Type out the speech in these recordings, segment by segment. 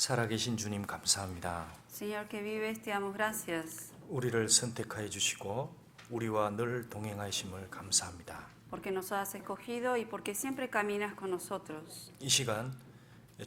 살아계신 주님 감사합니다. Señor que vives, te damos gracias, 우리를 선택하여 주시고 우리와 늘 동행하심을 감사합니다. porque nos has escogido y porque siempre caminas con nosotros. 이 시간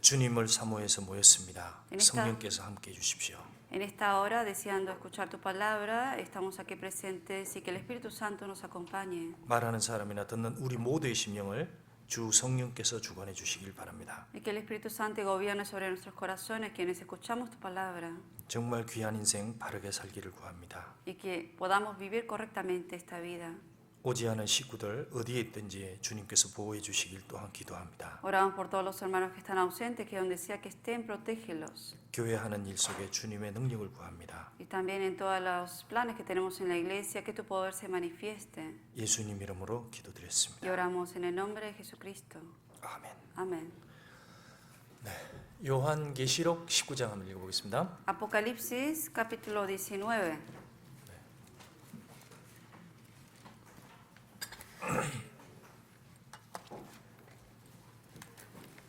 주님을 사모해서 모였습니다. En esta- 성령께서 함께해 주십시오. En esta hora, deseando escuchar tu palabra, estamos aquí presentes y que el Espíritu Santo nos acompañe. 말하는 사람이나 듣는 우리 모두의 심령을 주 성령께서 주관해 주시길 바랍니다. Y que el Espíritu Santo gobierne sobre nuestros corazones, quienes escuchamos tu palabra, 정말 귀한 인생 바르게 살기를 구합니다. y que podamos vivir correctamente esta vida. 오지 않은 식구들 어디에 있든지 주님께서 보호해 주시길 또한 기도합니다. Oramos por todos los hermanos que están ausentes, que donde sea que estén, protégelos. 교회 하는 일 속에 주님의 능력을 구합니다. Y también en todos los planes que tenemos en la iglesia, que tu poder se manifieste. 예수님 이름으로 Y 기도드렸습니다. oramos en el nombre de Jesucristo. 아멘. Amén. 요한계시록 19장 한번 읽어보겠습니다. Apocalipsis capítulo 19.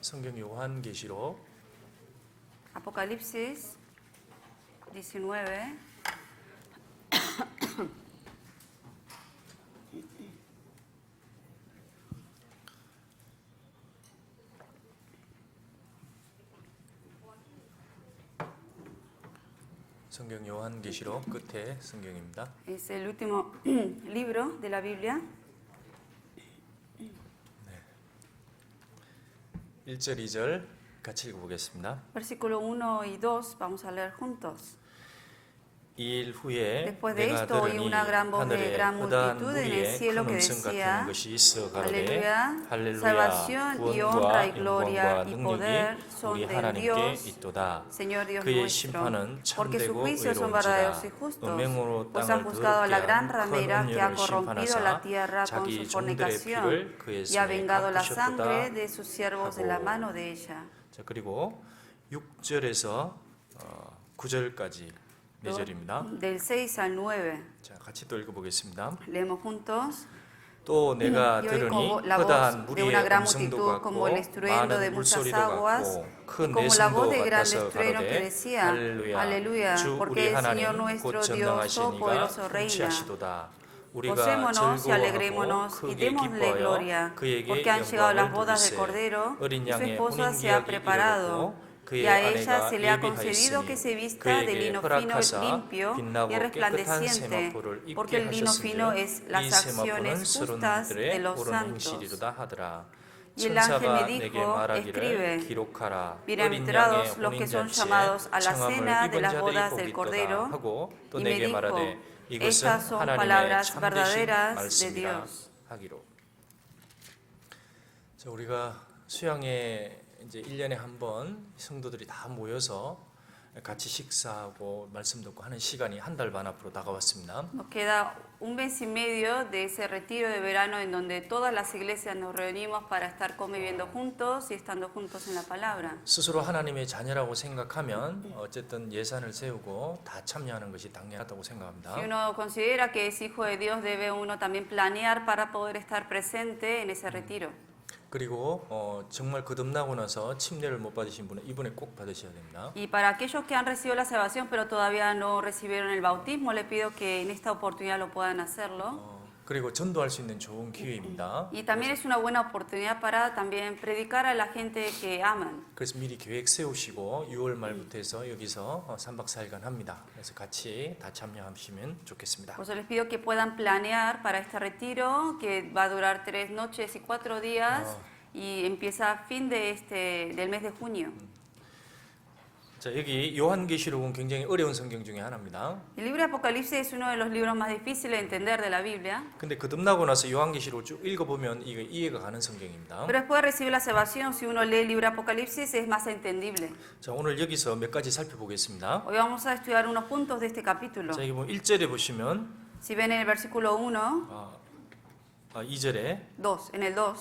성경 요한계시록 Apocalipsis 19. 성경 요한계시록 끝에 성경입니다. Es el último libro de la Biblia. 1절 2절 같이 읽어보겠습니다. Versículo 1 y 2 vamos a leer juntos. 이 일 후에 Después de 내가 esto oí 들으니 una gran voz de 하늘에 gran 거대한 multitud en el 무리의 cielo 큰 que 음성 decía, 같은 것이 있어 가로되 Aleluya, 할렐루야 salvación y honra y gloria 영광과 y 능력이 poder son 우리 del 하나님께 Dios, 있도다. Señor Dios 그의 nuestro, 심판은 porque sus 참되고 juicios son verdaderos y 의로운지라. justos, 음행으로 pues 땅을 han juzgado a la 더럽게 gran 한 큰 ramera que ha 음녀를 corrompido la 심판하사 tierra con 자기 su 종들의 fornicación 피를 그의 y ha 손에 vengado la sangre 갚으셨도다 de sus siervos de la 하고. mano de ella. 자, 그리고 6절에서 9절까지 4절입니다. Del 6 al 9. 자, 같이 또 읽어보겠습니다. Leemos juntos. 또 내가 Y oí 들으니 como la 허다한 voz de 무리의 una gran 음성도 multitud, como el 같고 estruendo de 많은 muchas 물소리도 aguas, 같고 y 큰 como la voz 내성도 de gran 같아서 estruendo que 가로되 decía, 할렐루야 Aleluya, 주 porque 우리 el Señor 하나님 곧 nuestro Dios 전능하시니가 Todopoderoso reina. 통치하시도다. 우리가 Gocémonos y 즐거워하고 alegrémonos y 크게 démosle 기뻐하여 gloria, 그에게 porque han llegado las 영광을 bodas del 돌리세. Cordero 어린 y su 양의 esposa se ha 혼인기약이 preparado. 이르렀고 Y 그의 a ella 아내가 se le ha concedido que 예비하였으니 se vista de 그에게 lino fino, 허락하사 limpio y 빛나고 깨끗한 resplandeciente, 세마포를 porque 입게 el lino fino 하셨은즉 es las 이 acciones 세마포는 justas de 서른들의 los 옳은 santos. 행실이로다 하더라. Y el ángel 천사가 me 내게 dijo, 말하기를 escribe, 기록하라. 어린 양의 bienaventurados los que son 혼인잔치에 llamados a la 청함을 cena de 입은 las 자들이 bodas 복이 del 있도다 Cordero. 하고 또 Y me 내게 dijo, 말하되 이것은 estas son 하나님의 palabras 참되신 verdaderas de 말씀이라 Dios. 하기로. 자, 우리가 수양에 이제 1년에 한 번 성도들이 다 모여서 같이 식사하고 말씀 듣고 하는 시간이 한 달 반 앞으로 다가왔습니다. Nos queda un mes y medio de ese retiro de verano en donde todas las iglesias nos reunimos para estar conviviendo juntos y estando juntos en la palabra. 스스로 하나님의 자녀라고 생각하면 어쨌든 예산을 세우고 다 참여하는 것이 당연하다고 생각합니다. Si uno considera que es hijo de Dios, debe uno también planear para poder estar presente en ese retiro. 그리고 정말 거듭나고 나서 침례를 못 받으신 분은 이번에 꼭 받으셔야 됩니다. Y para aquellos que han recibido la salvación pero todavía no recibieron el bautismo, le pido que en esta oportunidad lo puedan hacerlo. 그리고 전도할 수 있는 좋은 기회입니다. Y también es una buena oportunidad para también predicar a la gente que aman. 그래서 미리 계획 세우시고 6월 말부터 해서 여기서 3박 4일간 합니다. 그래서 같이 다 참여하시면 좋겠습니다. Pues les pido que puedan planear para este retiro que va a durar 3 noches y 4 días y empieza a fin del mes de junio. 자, 여기 요한계시록은 굉장히 어려운 성경 중에 하나입니다. El libro de Apocalipsis es uno de los libros más difíciles de entender de la Biblia. 근데 거듭나고 나서 요한계시록을 쭉 읽어보면 이게 이해가 가는 성경입니다. Pero después de recibir la salvación, si uno lee el libro de Apocalipsis, es más entendible. 자, 오늘 여기서 몇 가지 살펴보겠습니다. Hoy vamos a estudiar unos puntos de este capítulo. 자, 여기 보면 1절에 보시면 Si ven en el versículo 1, 2절에 2, en el 2,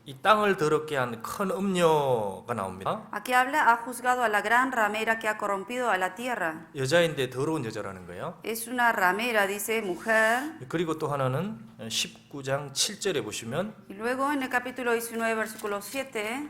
이 땅을 더럽게 한 큰 음녀가 나옵니다. aquí habla, ha juzgado a la gran ramera que ha corrompido a la tierra. 여자인데 더러운 여자라는 거예요. Es una ramera, dice mujer. 그리고 또 하나는 19장 7절에 보시면 Y luego en el capítulo 19, versículo 7,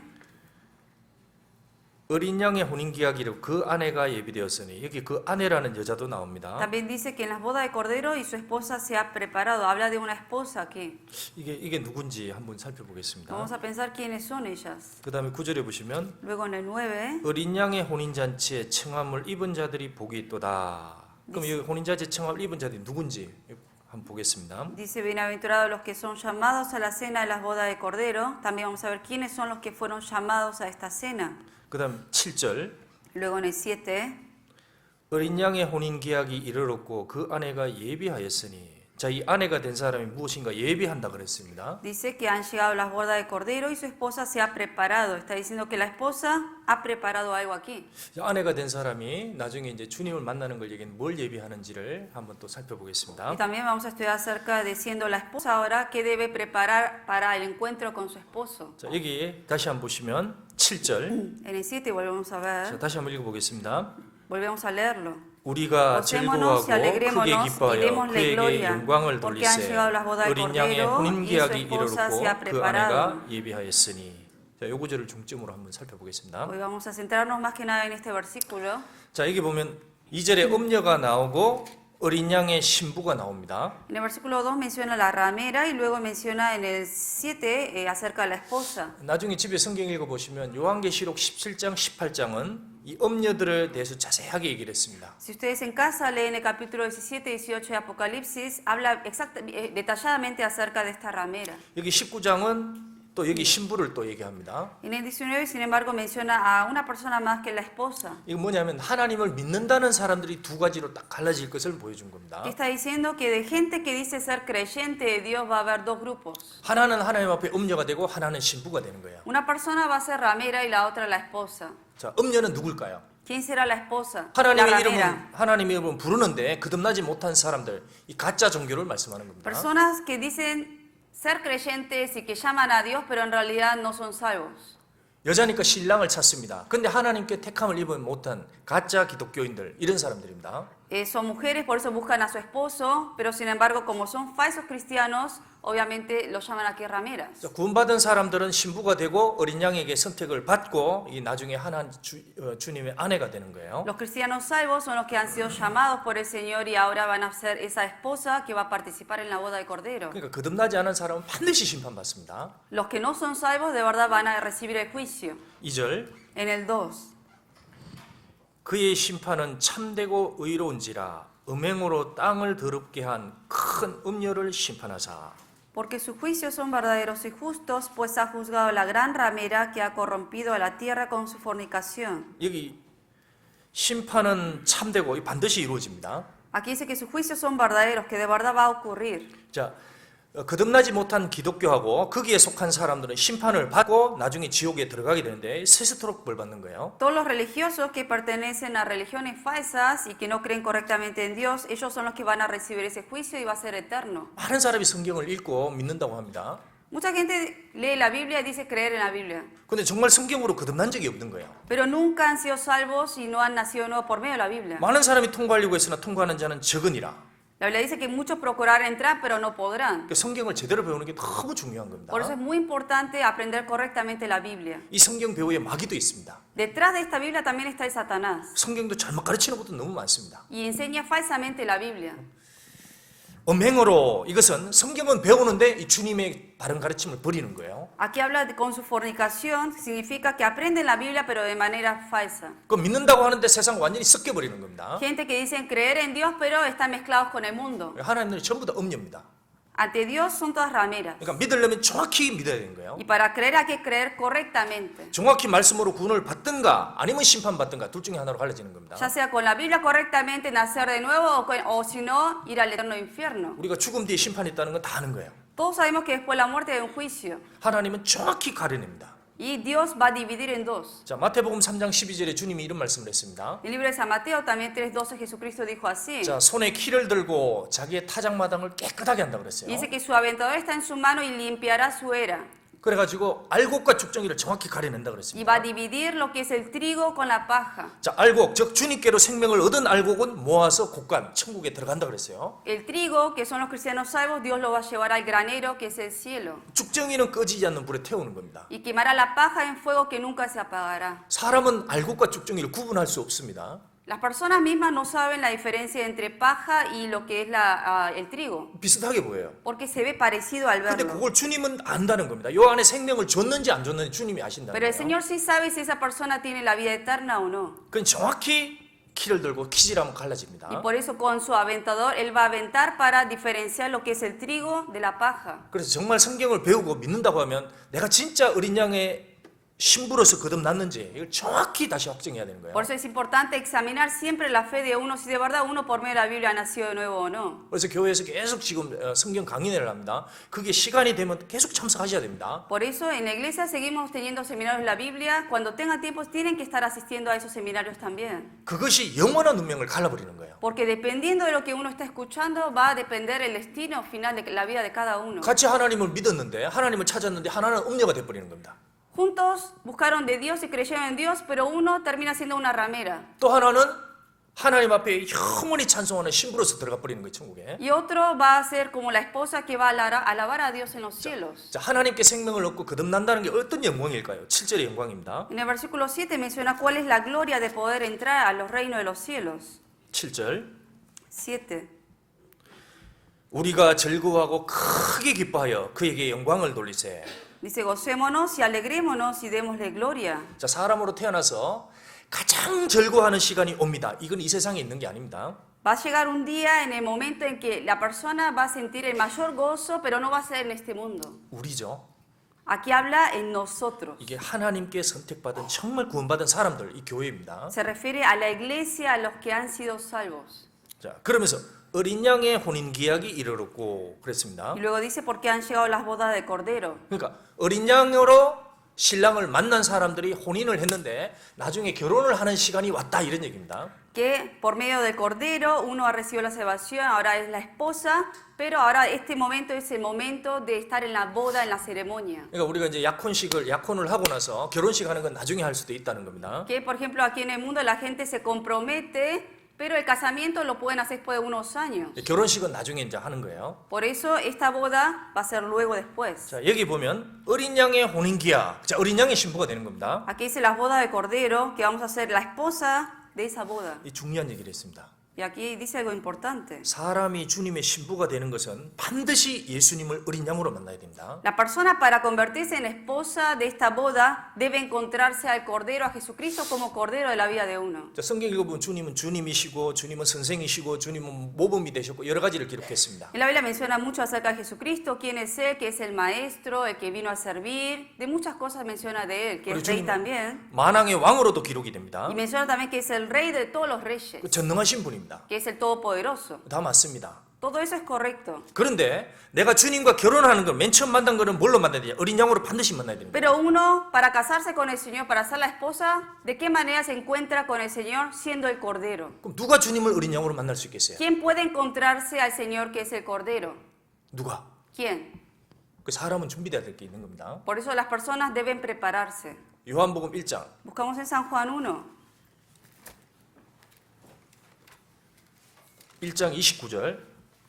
어린 양의 혼인 기약이로 그 아내가 예비되었으니 여기 그 아내라는 여자도 나옵니다. También dice que en las bodas de Cordero y su esposa se ha preparado. Habla de una esposa aquí. 이게 누군지 한번 살펴보겠습니다. Vamos a pensar quiénes son ellas. 그다음에 9절에 보시면 Luego en el 9 어린 양의 혼인 잔치에 청함을 입은 자들이 복이 있도다. 그럼 이 혼인 잔치에 청함을 입은 자들이 누군지 한번 보겠습니다. dice, bienaventurados los que son llamados a la cena de las bodas de Cordero. También vamos a ver quiénes son los que fueron llamados a esta cena. 그다음 7절 Luego en el 7 어린 양의 혼인 기약이 이르렀고 그 아내가 예비하였으니 자, 이 아내가 된 사람이 무엇인가 예비한다 그랬습니다. dice que han llegado las bodas de Cordero y su esposa se ha preparado. Está diciendo que la esposa ha preparado algo aquí. 아내가 된 사람이 나중에 이제 주님을 만나는 걸 얘기는 뭘 예비하는지를 한번 또 살펴보겠습니다. Y también vamos a estudiar acerca de siendo la esposa ahora qué debe preparar para el encuentro con su esposo. 자, 여기 다시 한번 보시면 7절. En el 7 volvemos a 자, ver, 다시 한번 읽어보겠습니다. volvemos a leerlo. 우리가 Gocémonos 즐거워하고 y alegrémonos 크게 y 기뻐하여 démosle 그에게 gloria, 영광을 porque han 돌리세. llegado las bodas de 어린 양의 Cordero 혼인 y su 기약이 esposa se ha 이르렀고 그 preparado. 아내가 예비하였으니. 자, 요 구절을 중점으로 한번 살펴보겠습니다. Hoy vamos a centrarnos más que nada en este versículo. 자, 여기 보면 2절에 음녀가 나오고 어린 양의 신부가 나옵니다. En el versículo 2 menciona la ramera y luego menciona en el 7 acerca de la esposa. 나중에 집에 성경 읽어보시면 요한계시록 17장, 18장은 이 음녀들에 대해서 자세하게 얘기를 했습니다. Si ustedes en casa leen el capítulo 17 y 18 de Apocalipsis, habla detalladamente acerca de esta ramera. 여기 19장은 또 여기 신부를 또 얘기합니다. En el 19, sin embargo, menciona a una persona más que la esposa. 이거 뭐냐면 하나님을 믿는다는 사람들이 두 가지로 딱 갈라질 것을 보여준 겁니다. Que está diciendo que de gente que dice ser creyente de Dios va a haber dos grupos. 하나는 하나님 앞에 음녀가 되고 하나는 신부가 되는 거예요. Una persona va a ser ramera y la otra la esposa. 자, 음녀는 누굴까요? ¿Quién será la esposa? La ramera. 하나님의 이름은 부르는데 거듭나지 못한 사람들, 이 가짜 종교를 말씀하는 겁니다. Personas que dicen ser creyentes y que llaman a Dios, pero en realidad no son salvos. 여자니까 신랑을 찾습니다. 근데 하나님께 택함을 입은 못한 가짜 기독교인들, 이런 사람들입니다. Son mujeres, por eso buscan a su esposo, pero sin embargo, como son falsos cristianos, obviamente los llaman aquí rameras. 자, 구원받은 사람들은 신부가 되고 어린 양에게 선택을 받고 이 나중에 주님의 아내가 되는 거예요. Los cristianos salvos son los que han sido llamados por el Señor y ahora van a ser esa esposa que va a participar en la boda de Cordero. 그러니까 거듭나지 않은 사람은 반드시 심판받습니다. Los que no son salvos de verdad van a recibir el juicio. 2절 En el 2. 그의 심판은 참되고 의로운지라 음행으로 땅을 더럽게 한 큰 음녀를 심판하사. Porque sus juicios son verdaderos y justos, pues ha juzgado la gran ramera que ha corrompido a la tierra con su fornicación. 여기 심판은 참되고 반드시 이루어집니다. Aquí dice que sus juicios son verdaderos, que de verdad va a ocurrir. 자, 거듭나지 못한 기독교하고 거기에 속한 사람들은 심판을 받고 나중에 지옥에 들어가게 되는데 세세토록 벌 받는 거예요. Todos los religiosos que pertenecen a religiones falsas y que no creen correctamente en Dios, ellos son los que van a recibir ese juicio y va a ser eterno. 많은 사람이 성경을 읽고 믿는다고 합니다. Mucha gente lee la Biblia y dice creer en la Biblia, 근데 정말 성경으로 거듭난 적이 없는 거예요. pero nunca han sido salvos y no han nacido de nuevo por medio de la Biblia. 많은 사람이 통과하려고 했으나 통과하는 자는 적으니라. La Biblia dice que muchos procurarán entrar, pero no podrán. 그러니까 성경을 제대로 배우는 게 너무 중요한 겁니다. Por eso es muy importante aprender correctamente la Biblia. 이 성경 배우에 마귀도 있습니다. Detrás de esta Biblia también está el Satanás 성경도 잘못 가르치는 것도 너무 많습니다. y enseña falsamente la Biblia. 음행으로 이것은 성경은 배우는데 이 주님의 바른 가르침을 버리는 거예요. Aquí habla con su fornicación, significa que aprenden la Biblia pero de manera falsa. 그 믿는다고 하는데 세상 완전히 섞여 버리는 겁니다. Gente que dicen creer en Dios pero están mezclados con el mundo. 하나님은 전부 다 음녀입니다. Ante Dios son todas rameras. 그러니까 믿으려면 정확히 믿어야 되는 거예요. Y para creer hay que creer correctamente. 정확히 말씀으로 구원을 받든가 아니면 심판받든가 둘 중에 하나로 갈라지는 겁니다. Ya sea con la Biblia correctamente nacer de nuevo o si no ir al eterno infierno. 우리가 죽음 뒤에 심판이 있다는 건 다 아는 거예요. Todos sabemos que después de la muerte hay un juicio. 하나님은 정확히 가려냅니다. Y Dios va a dividir en dos. 자, 마태복음 3장 12절에 주님이 이런 말씀을 했습니다. En el libro de San Mateo también 3:12 Jesucristo dijo así. 자, 손에 키를 들고 자기의 타작마당을 깨끗하게 한다고 Y 그랬어요. dice que su aventador está en su mano y limpiará su era. 그래가지고 알곡과 죽정이를 정확히 가려낸다 y 그랬습니다. va a dividir lo que es el trigo con la paja. 자, 알곡, 즉 주님께로 생명을 얻은 알곡은 모아서 곡간 천국에 들어간다 그랬어요. El trigo, que son los cristianos salvos, Dios lo va a llevar al granero, que es el cielo. 죽정이는 꺼지지 않는 불에 태우는 겁니다. Y quemará la paja en fuego que nunca se apagará. 사람은 알곡과 죽정이를 구분할 수 없습니다. Las personas mismas no saben la diferencia entre paja y lo que es el trigo, 비슷하게 보여요. porque se ve parecido al 근데 verlo. 그걸 주님은 안다는 겁니다. 요 안에 생명을 줬는지 안 줬는지 주님이 아신다는 Pero el 거예요. Señor sí sabe si esa persona tiene la vida eterna o no. 그건 정확히 키를 들고 키질하면 Y 갈라집니다. por eso con su aventador, Él va a aventar para diferenciar lo que es el trigo de la paja. 그래서 정말 성경을 배우고 믿는다고 하면 내가 진짜 어린 양의 신부로서 거듭났는지 이걸 정확히 다시 확정해야 되는 거예요. Por eso es importante examinar siempre la fe de uno, si de verdad uno por medio de la Biblia nació de nuevo o no. 그래서 교회에서 계속 지금 성경 강의를 합니다. 그게 시간이 되면 계속 참석하셔야 됩니다. Por eso en la iglesia seguimos teniendo seminarios de la Biblia. Cuando tengan tiempo tienen que estar asistiendo a esos seminarios también. 그것이 영원한 운명을 갈라버리는 거예요. Porque dependiendo de lo que uno está escuchando va a depender el destino final de la vida de cada uno. 같이 하나님을 믿었는데 하나님을 찾았는데 하나는 음녀가 돼버리는 겁니다. Juntos buscaron de Dios y creyeron en Dios, pero uno termina siendo una ramera. 또 하나는 하나님 앞에 영원히 찬송하는 신부로서 들어가 버리는 거예요, 천국에. Y otro va a ser como la esposa que va a alabar a Dios en los cielos. 자, 하나님께 생명을 얻고 거듭난다는 게 어떤 영광일까요? 7절의 영광입니다. En el versículo 7 menciona cuál es la gloria de poder entrar a los reinos de los cielos. 7절. 7. 우리가 즐거워하고 크게 기뻐하여 그에게 영광을 돌리세. Dice, gocémonos y alegrémonos y démosle gloria. 자, 사람으로 태어나서 가장 즐거워하는 시간이 옵니다. 이건 이 세상에 있는 게 아닙니다. Va a llegar un día en el momento en que la persona va a sentir el mayor gozo, pero no va a ser en este mundo. 우리죠. Aquí habla en nosotros. 이게 하나님께 선택받은 정말 구원받은 사람들, 이 교회입니다. Se refiere a la iglesia, a los que han sido salvos. 자, 그러면서 어린 양의 혼인 계약이 이르렀고 그랬습니다. Y luego dice, porque han llegado las bodas de Cordero. 그러니까 어린 양으로 신랑을 만난 사람들이 혼인을 했는데 나중에 결혼을 하는 시간이 왔다 이런 얘기입니다. Que por medio del Cordero uno ha recibido la salvación, ahora es la esposa, pero ahora este momento es el momento de estar en la boda, en la ceremonia. 그러니까 우리가 이제 약혼을 하고 나서 결혼식 하는 건 나중에 할 수도 있다는 겁니다. Que por ejemplo aquí en el mundo la gente se compromete, pero el casamiento lo pueden hacer después de unos años. 결혼식은 나중에 이제 하는 거예요. Por eso esta boda va a ser luego después. 자, 여기 보면 어린 양의 혼인 계약. 자, 어린 양의 신부가 되는 겁니다. Aquí dice las bodas de Cordero, que vamos a ser la esposa de esa boda. 이 중요한 얘기를 했습니다. Y aquí dice algo importante. 사람이 주님의 신부가 되는 것은 반드시 예수님을 어린 양으로 만나야 됩니다. La persona para convertirse en esposa de esta boda debe encontrarse al Cordero, a Jesucristo como Cordero de la vida de uno. 자, 성경 읽어보면 주님은 주님이시고 주님은 선생이시고 주님은 모범이 되셨고 여러 가지를 기록했습니다. En la Biblia menciona mucho acerca de Jesucristo, quién es Él, que es el Maestro, el que vino a servir. De muchas cosas menciona de Él, que es Rey también. 만왕의 왕으로도 기록이 됩니다. Y menciona también que es el Rey de todos los reyes, 그 전능하신 분입니다. que es el Todopoderoso. 다 맞습니다. Todo eso es correcto. 그런데 내가 주님과 결혼하는 걸 맨 처음 만난 거는 뭘로 만나야 되냐? 어린 양으로 반드시 만나야 됩니다. Pero uno, para casarse con el Señor, para ser la esposa, ¿de qué manera se encuentra con el Señor siendo el Cordero? 그럼 누가 주님을 어린 양으로 만날 수 있겠어요? ¿Quién puede encontrarse al Señor que es el Cordero? 누가? ¿Quién? 그 사람은 준비돼야 될 게 있는 겁니다. Por eso las personas deben prepararse. 요한복음 1장 Buscamos en San Juan 1. 1장 29절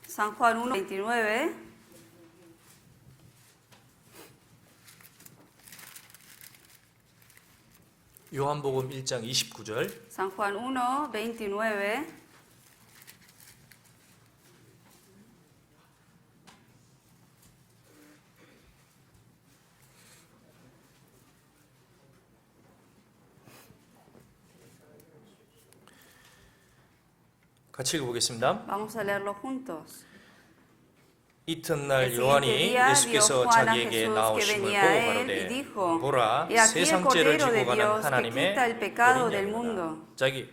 San Juan 1, 29. 요한복음 1장 29절 San Juan 1, 29. 같이 읽어보겠습니다. Vamos a leerlo juntos. 이튿날 El 요한이 siguiente día 예수께서 vio Juan a 자기에게 Jesús que 나오심을 venía 보고 a él y 가로되 dijo, 보라 He aquí el 세상죄를 Cordero de 지고 가는 Dios que 하나님의 quita el pecado del 어린 mundo. 양이라. 자기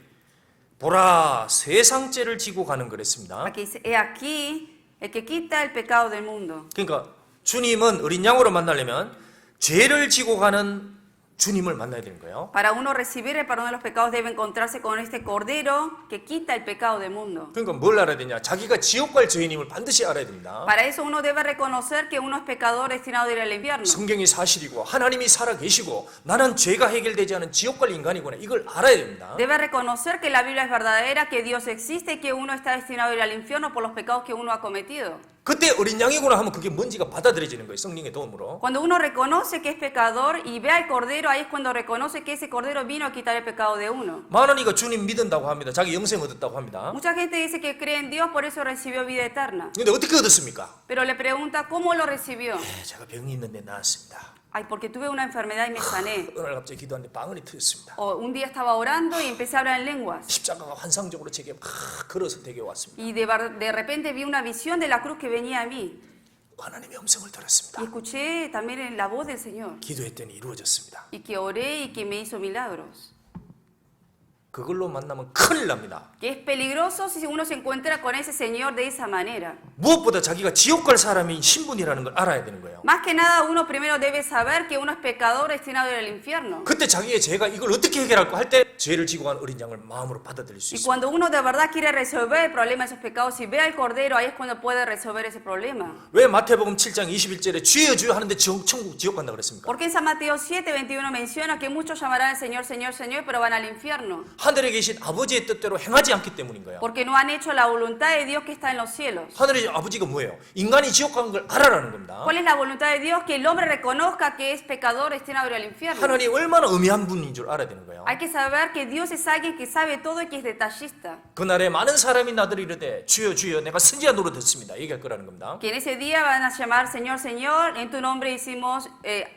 보라 세상죄를 지고 가는 그랬습니다. Aquí dice, he aquí el que quita el pecado del mundo. 그러니까 주님은 어린 양으로 만나려면 죄를 지고 가는 주님을 만나야 되는 거예요. Para uno recibir el perdón de los pecados debe encontrarse con este cordero que quita el pecado del mundo. 그러니까 뭘 알아야 되냐? 자기가 지옥 갈 죄인임을 반드시 알아야 됩니다. Para eso uno debe reconocer que uno es pecador destinado a ir al infierno. 성경이 사실이고 하나님이 살아 계시고 나는 죄가 해결되지 않은 지옥 갈 인간이구나. 이걸 알아야 됩니다. Debe reconocer que la Biblia es verdadera, que Dios existe y que uno está destinado a ir al infierno por los pecados que uno ha cometido. 그때 어린 양이구나 하면 그게 뭔지가 받아들여지는 거예요. 성령의 도움으로. Cuando uno reconoce que es pecador y ve al cordero, ahí es cuando reconoce que ese cordero vino a quitar el pecado de uno. 많은 이가 주님 믿는다고 합니다. 자기 영생 얻었다고 합니다. Mucha gente dice que cree en Dios, por eso recibió vida eterna. 근데 어떻게 얻었습니까? Pero le pregunta cómo lo recibió. 제가 병이 있는데 나았습니다. Ay, porque tuve una enfermedad y me sané. 오늘 갑자기 기도하는데 방언이 터졌습니다. O un día estaba orando y empecé a hablar en lenguas. 십자가가 환상적으로 제게 막 걸어서 되게 왔습니다. Y de repente vi una visión de la cruz que venía a mí. 하나님의 음성을 들었습니다. Y escuché también la voz del Señor. 기도했더니 이루어졌습니다. Y que oré y que me hizo milagros. 그걸로 만나면 큰일 납니다. Que es peligroso si uno se encuentra con ese Señor de esa manera. 무엇보다 자기가 지옥 갈 사람인 신분이라는 걸 알아야 되는 거예요. Más que nada uno primero debe saber que uno es pecador destinado a ir al infierno. 그때 자기의 죄가 이걸 어떻게 해결할까 할 때 죄를 지고 간 어린 양을 마음으로 받아들일 수 Y 있습니다. cuando uno de verdad quiere resolver el problema de esos pecados y ve al Cordero, ahí es cuando puede resolver ese problema. 왜 마태복음 7장 21절에 주여 주여 하는데 천국 지옥 간다 그랬습니까? Porque en San Mateo 7:21 menciona que muchos llamarán al Señor, Señor, Señor, pero van al infierno. 하늘에 계신 아버지의 뜻대로 행하지 않기 때문인 거예요. Porque no han hecho la voluntad de Dios que está en los cielos. 하늘의 아버지가 뭐예요? 인간이 지옥 간 걸 알아라는 겁니다. ¿Cuál es la voluntad de Dios? Que el hombre reconozca que es pecador destinado a ir al infierno. 하나님이 얼마나 엄연한 분인 줄 알아야 되는 거예요. Hay que saber que Dios es alguien que sabe todo y que es detallista. 그날에 많은 사람이 나더러 이르되 주여 주여 내가 선지자 노릇했습니다. 얘기할 거라는 겁니다. Que en ese día van a llamar Señor, Señor, en tu nombre hicimos,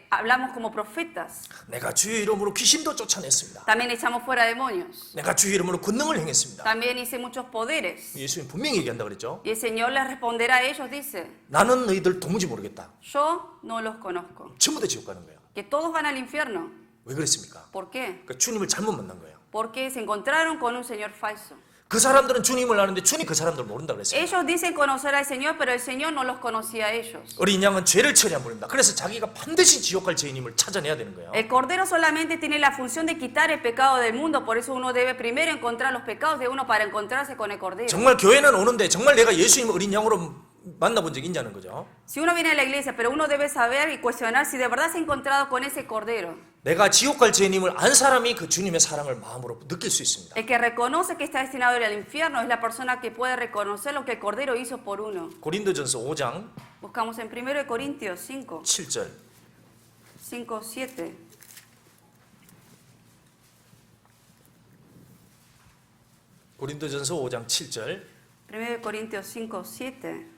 hablamos como profetas. 내가 주의 이름으로 귀신도 쫓아냈습니다. También echamos fuera demonios. 내가 주의 이름으로 권능을 행했습니다. También hice muchos poderes. 예수님 분명히 얘기한다 그랬죠. Y el Señor les responderá a ellos, dice, 나는 너희들 도무지 모르겠다. yo no los conozco. 전부 다 지옥 가는 거예요. Que todos van al infierno. 왜 그랬습니까? ¿Por qué? 그러니까 주님을 잘못 만난 거예요. Porque se encontraron con un Señor falso. 그 사람들은 주님을 아는데 주님 그 사람들 모른다 그랬어요. Ellos dicen conocer al Señor, pero el Señor no los conocía a ellos. 어린 양은 죄를 처리한 분입니다. 그래서 자기가 반드시 지옥 갈 죄인임을 찾아내야 되는 거예요. El Cordero solamente tiene la función de quitar el pecado del mundo, por eso uno debe primero encontrar los pecados de uno para encontrarse con el Cordero. 정말 교회는 오는데 정말 내가 예수님 어린 양으로 만나본 적이 있냐는 거죠. Si uno viene a la iglesia, pero uno debe saber y cuestionar si de verdad se ha encontrado con ese Cordero. 내가 지옥 갈 죄인임을 안 사람이 그 주님의 사랑을 마음으로 느낄 수 있습니다. El que reconoce que está destinado a ir al infierno es la persona que puede reconocer lo que el Cordero hizo por uno. 고린도전서 5장 Buscamos en 1 Corintios 5, 7절 5, 7. 고린도전서 5장 7절 1 Corintios 5, 7.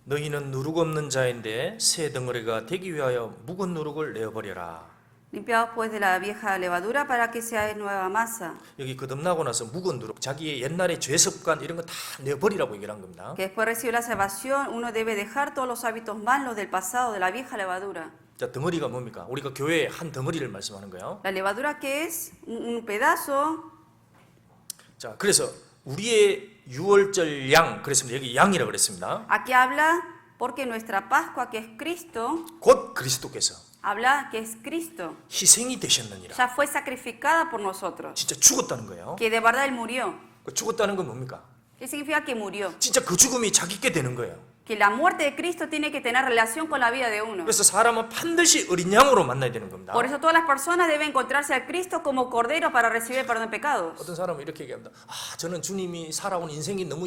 너희는 누룩 없는 자인데 새 덩어리가 되기 위하여 묵은 누룩을 내어버려라. Limpiaos pues de la vieja levadura para que seáis nueva masa. 여기 거듭나고 나서 묵은 누룩, 자기의 옛날의 죄 습관 이런 거 다 내어버리라고 얘기를 한 겁니다. Que después de recibir la salvación, uno debe dejar todos los hábitos malos del pasado, de la vieja levadura. 자, 덩어리가 뭡니까? 우리가 교회의 한 덩어리를 말씀하는 거예요. La levadura que es un pedazo. 자, 그래서 우리의 유월절 양, 그랬습니다. 여기 양이라고 그랬습니다. Aquí habla porque nuestra Pascua, que es Cristo, 곧 그리스도께서 habla que es Cristo. 희생이 되셨느니라. Ya fue sacrificada por nosotros. 진짜 죽었다는 거예요. Que de verdad Él murió. 그 죽었다는 건 뭡니까? ¿Qué significa que murió? 진짜 그 죽음이 자기께 되는 거예요. Que la muerte de Cristo tiene que tener relación con la vida de uno. 그래서 사람은 반드시 어린 양으로 만나야 되는 겁니다. Por eso todas las personas deben encontrarse a Cristo como cordero para recibir el perdón de pecados. 어떤 사람은 이렇게 얘기합니다. 아, 저는 주님이 살아온 인생이 너무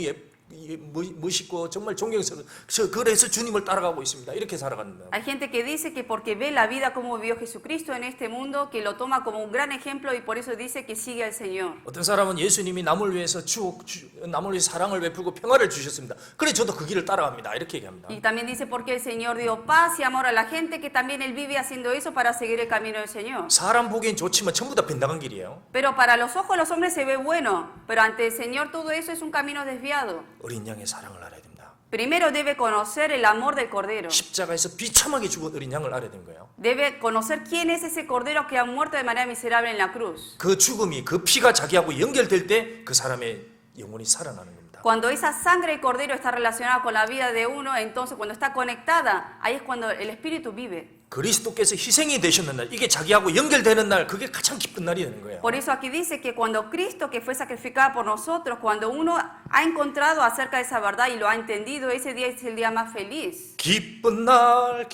멋있고 정말 존경스러워. 그래서 주님을 따라가고 있습니다. 이렇게 살아가는 거예요. Hay gente que dice que porque ve la vida como vivió Jesucristo en este mundo, que lo toma como un gran ejemplo y por eso dice que sigue al Señor. 어떤 사람은 예수님이 남을 위해서 남을 위해서 사랑을 베풀고 평화를 주셨습니다. 그래 저도 그 길을 따라갑니다. 이렇게 얘기합니다. Y también dice porque el Señor dio paz y amor a la gente, que también Él vive haciendo eso para seguir el camino del Señor. 사람 보기엔 좋지만 전부 다 빗나간 길이에요. Pero para los ojos de los hombres se ve bueno, pero ante el Señor todo eso es un camino desviado. 어린 양의 사랑을 알아야 됩니다. Primero debe conocer el amor del Cordero. 십자가에서 비참하게 죽은 어린 양을 알아야 되는 거예요. Debe conocer quién es ese Cordero que ha muerto de manera miserable en la cruz. 그 죽음이 그 피가 자기하고 연결될 때 그 사람의 영혼이 살아나는 겁니다. Cuando esa sangre del cordero está relacionada con la vida de uno, entonces cuando está conectada, ahí es cuando el espíritu vive. 그리스도께서 희생이 되셨는 날, 이게 자기하고 연결되는 날, 그게 가장 기쁜 날이 되는 거예요. Por eso aquí dice que cuando Cristo, que fue sacrificado por nosotros, cuando uno ha encontrado acerca de esa verdad y lo ha entendido, ese día es el día más feliz. 기쁜 날,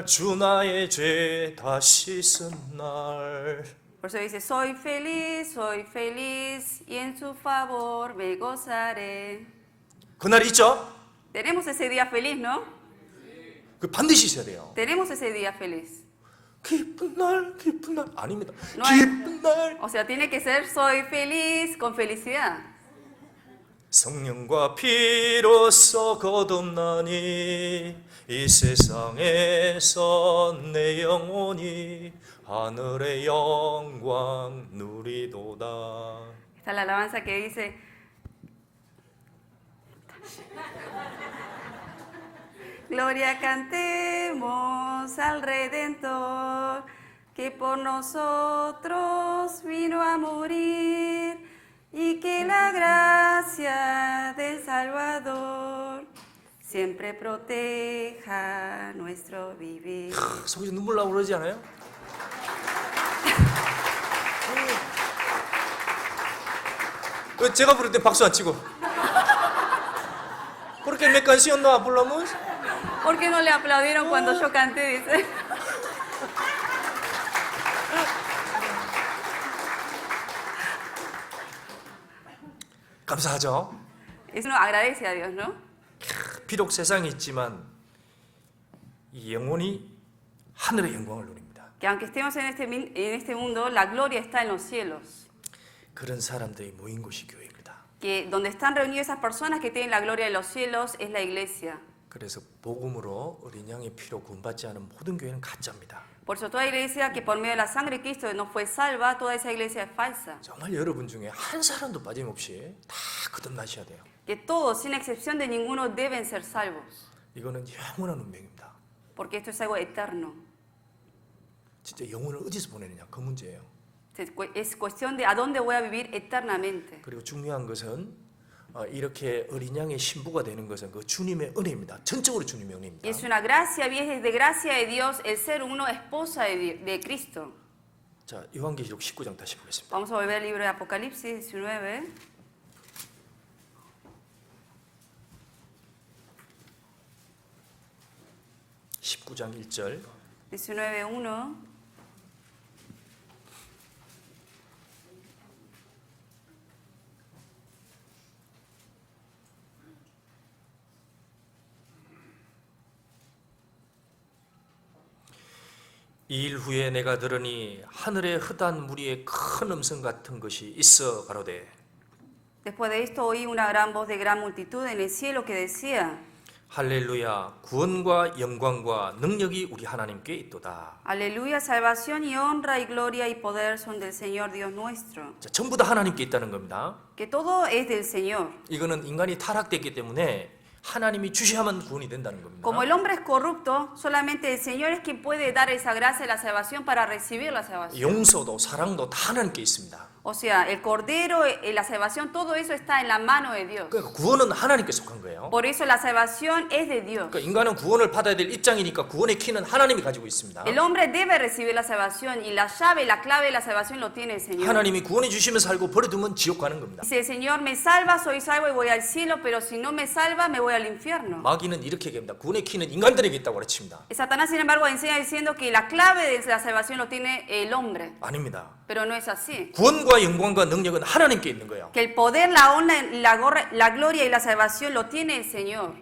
주 나의 죄 다 씻은 날. Por eso dice, soy feliz y en su favor me gozaré. 그날 있죠? Tenemos ese día feliz, ¿no? 그 반드시 있어야 돼요. Tenemos ese día feliz. 기쁜 날 아닙니다. No hay- 기쁜 날. O sea, tiene que ser soy feliz con felicidad. 성령과 피로써 거듭나니 이 세상에서 내 영혼이 하늘의 영광 누리도다. Esta es la alabanza que dice, gloria cantemos al Redentor, que por nosotros vino a morir, y que la gracia del Salvador siempre proteja nuestro vivir. 속에서 눈물 나고 그러지 않아요? 제가 부를 때 박수 안 치고 Porque me canción no hablamos. ¿Por qué no le aplaudieron cuando yo canté? Dice. 감사하죠. Eso uno agradece a Dios, ¿no? 비록 세상에 있지만 이 영혼이 하늘의 영광을 누립니다. Que aunque estemos en este mundo, la gloria está en los cielos. 그런 사람들이 모인 곳이 교회입니다. Que donde están reunidas esas personas que tienen la gloria de los cielos es la iglesia. 그래서 복음으로 어린 양의 피로 구원받지 않은 모든 교회는 가짜입니다. Por eso toda iglesia que por medio de la sangre de Cristo no fue salva, toda esa iglesia es falsa. 정말 여러분 중에 한 사람도 빠짐없이 다 거듭나셔야 돼요. Que todos, sin excepción de ninguno, deben ser salvos. 이거는 영원한 운명입니다. Porque esto es algo eterno. 진짜 영혼을 어디서 보내느냐 그 문제예요. Es cuestión de a dónde voy a vivir eternamente. 그리고 중요한 것은 이렇게 어린 양의 신부가 되는 것은 그 주님의 은혜입니다. 전적으로 주님의 은혜입니다. Y es una gracia, es de gracia de Dios el ser uno esposa de Cristo. 자, 요한계시록 19장 다시 보겠습니다. Vamos a volver al libro de Apocalipsis 19. (19장 1절) 19:1. 이 일 후에 내가 들으니 하늘의 흑한 무리의 큰 음성 같은 것이 있어 가로되 Después de esto oí una gran voz de gran multitud en el cielo que decía: 할렐루야 구원과 영광과 능력이 우리 하나님께 있도다. Aleluya, salvación y honra y gloria y poder son del Señor Dios nuestro. 자, 전부 다 하나님께 있다는 겁니다. Que todo es del Señor. 이거는 인간이 타락됐기 때문에 하나님이 주셔야만 구원이 된다는 겁니다. Como el hombre es corrupto, solamente el Señor es quien puede dar esa gracia de la salvación para recibir la salvación. 용서도 사랑도 다 하나님께 있습니다. O sea, el cordero, la salvación, todo eso está en la mano de Dios. 그러니까 구원은 하나님께 속한 거예요. Por eso la salvación es de Dios. 그러니까 인간은 구원을 받아야 될 입장이니까 구원의 키는 하나님이 가지고 있습니다. El hombre debe recibir la salvación y la llave, la clave de la salvación lo tiene el Señor. 하나님이 구원해 주시면 살고 버려두면 지옥 가는 겁니다. Si el Señor me salva, soy salvo y voy al cielo, pero si no me salva, me voy al infierno. 마귀는 이렇게 얘기합니다. 구원의 키는 인간들에게 있다고 가르칩니다. Satanás, sin embargo, enseña diciendo que la clave de la salvación lo tiene el hombre, 아닙니다. pero no es así. 구원과 영광과 능력은 하나님께 있는 거예요. Que el poder, la honra, la gloria y la salvación lo tiene el Señor.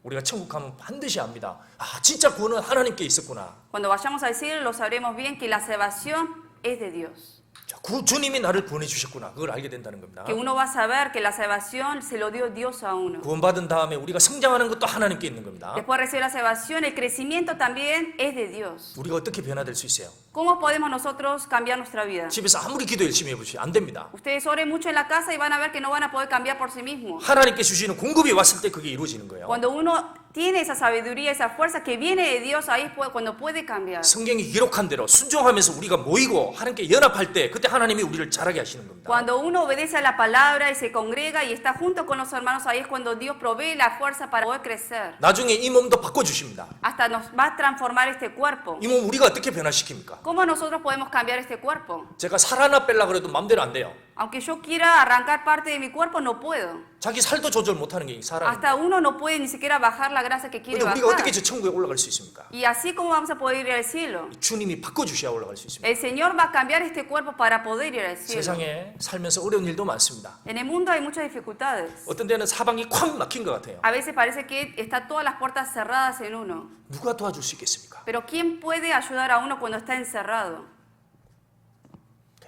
우리가 천국 가면 반드시 압니다. 아, 진짜 구원은 하나님께 있었구나. Cuando vayamos al cielo, lo sabremos bien que la salvación es de Dios. 자, 주님이 나를 구원해 주셨구나. 그걸 알게 된다는 겁니다. Que uno va a saber que la salvación se lo dio Dios a uno. 구원받은 다음에 우리가 성장하는 것도 하나님께 있는 겁니다. Después de recibir la salvación, el crecimiento también es de Dios. 우리가 어떻게 변화될 수 있어요? ¿Cómo podemos nosotros cambiar nuestra vida? 집에서 아무리 기도 열심히 해보시면 안 됩니다. Ustedes oren mucho en la casa y van a ver que no van a poder cambiar por sí mismos. 하나님께 주시는 공급이 왔을 때 그게 이루어지는 거예요. Cuando uno tiene esa sabiduría, esa fuerza que viene de Dios, ahí es cuando puede cambiar. 성경이 기록한 대로 순종하면서 우리가 모이고 하나님께 연합할 때 그때 하나님이 우리를 자라게 하시는 겁니다. Cuando uno obedece a la palabra y se congrega y está junto con los hermanos, ahí es cuando Dios provee la fuerza para poder crecer. 나중에 이 몸도 바꿔주십니다. Hasta nos va a transformar este cuerpo. 이 몸 우리가 어떻게 변화시킵니까? ¿Cómo nosotros podemos cambiar este cuerpo? 제가 살 하나 빼려고 그래도 맘대로 안 돼요. Aunque yo quiera arrancar parte de mi cuerpo, no puedo. 자기 살도 조절 못하는 게 사람입니다. Hasta uno no puede ni siquiera bajar la grasa que quiere 근데 우리가 bajar. 어떻게 저 천국에 올라갈 수 있습니까? Y así como vamos a poder ir al cielo. 주님이 바꿔주셔야 올라갈 수 있습니다. El Señor va a cambiar este cuerpo para poder ir al cielo. 세상에 살면서 어려운 일도 많습니다. En el mundo hay muchas dificultades. 어떤 데는 사방이 콱 막힌 것 같아요. A veces parece que están todas las puertas cerradas en uno. 누가 도와줄 수 있겠습니까? Pero ¿quién puede ayudar a uno cuando está encerrado?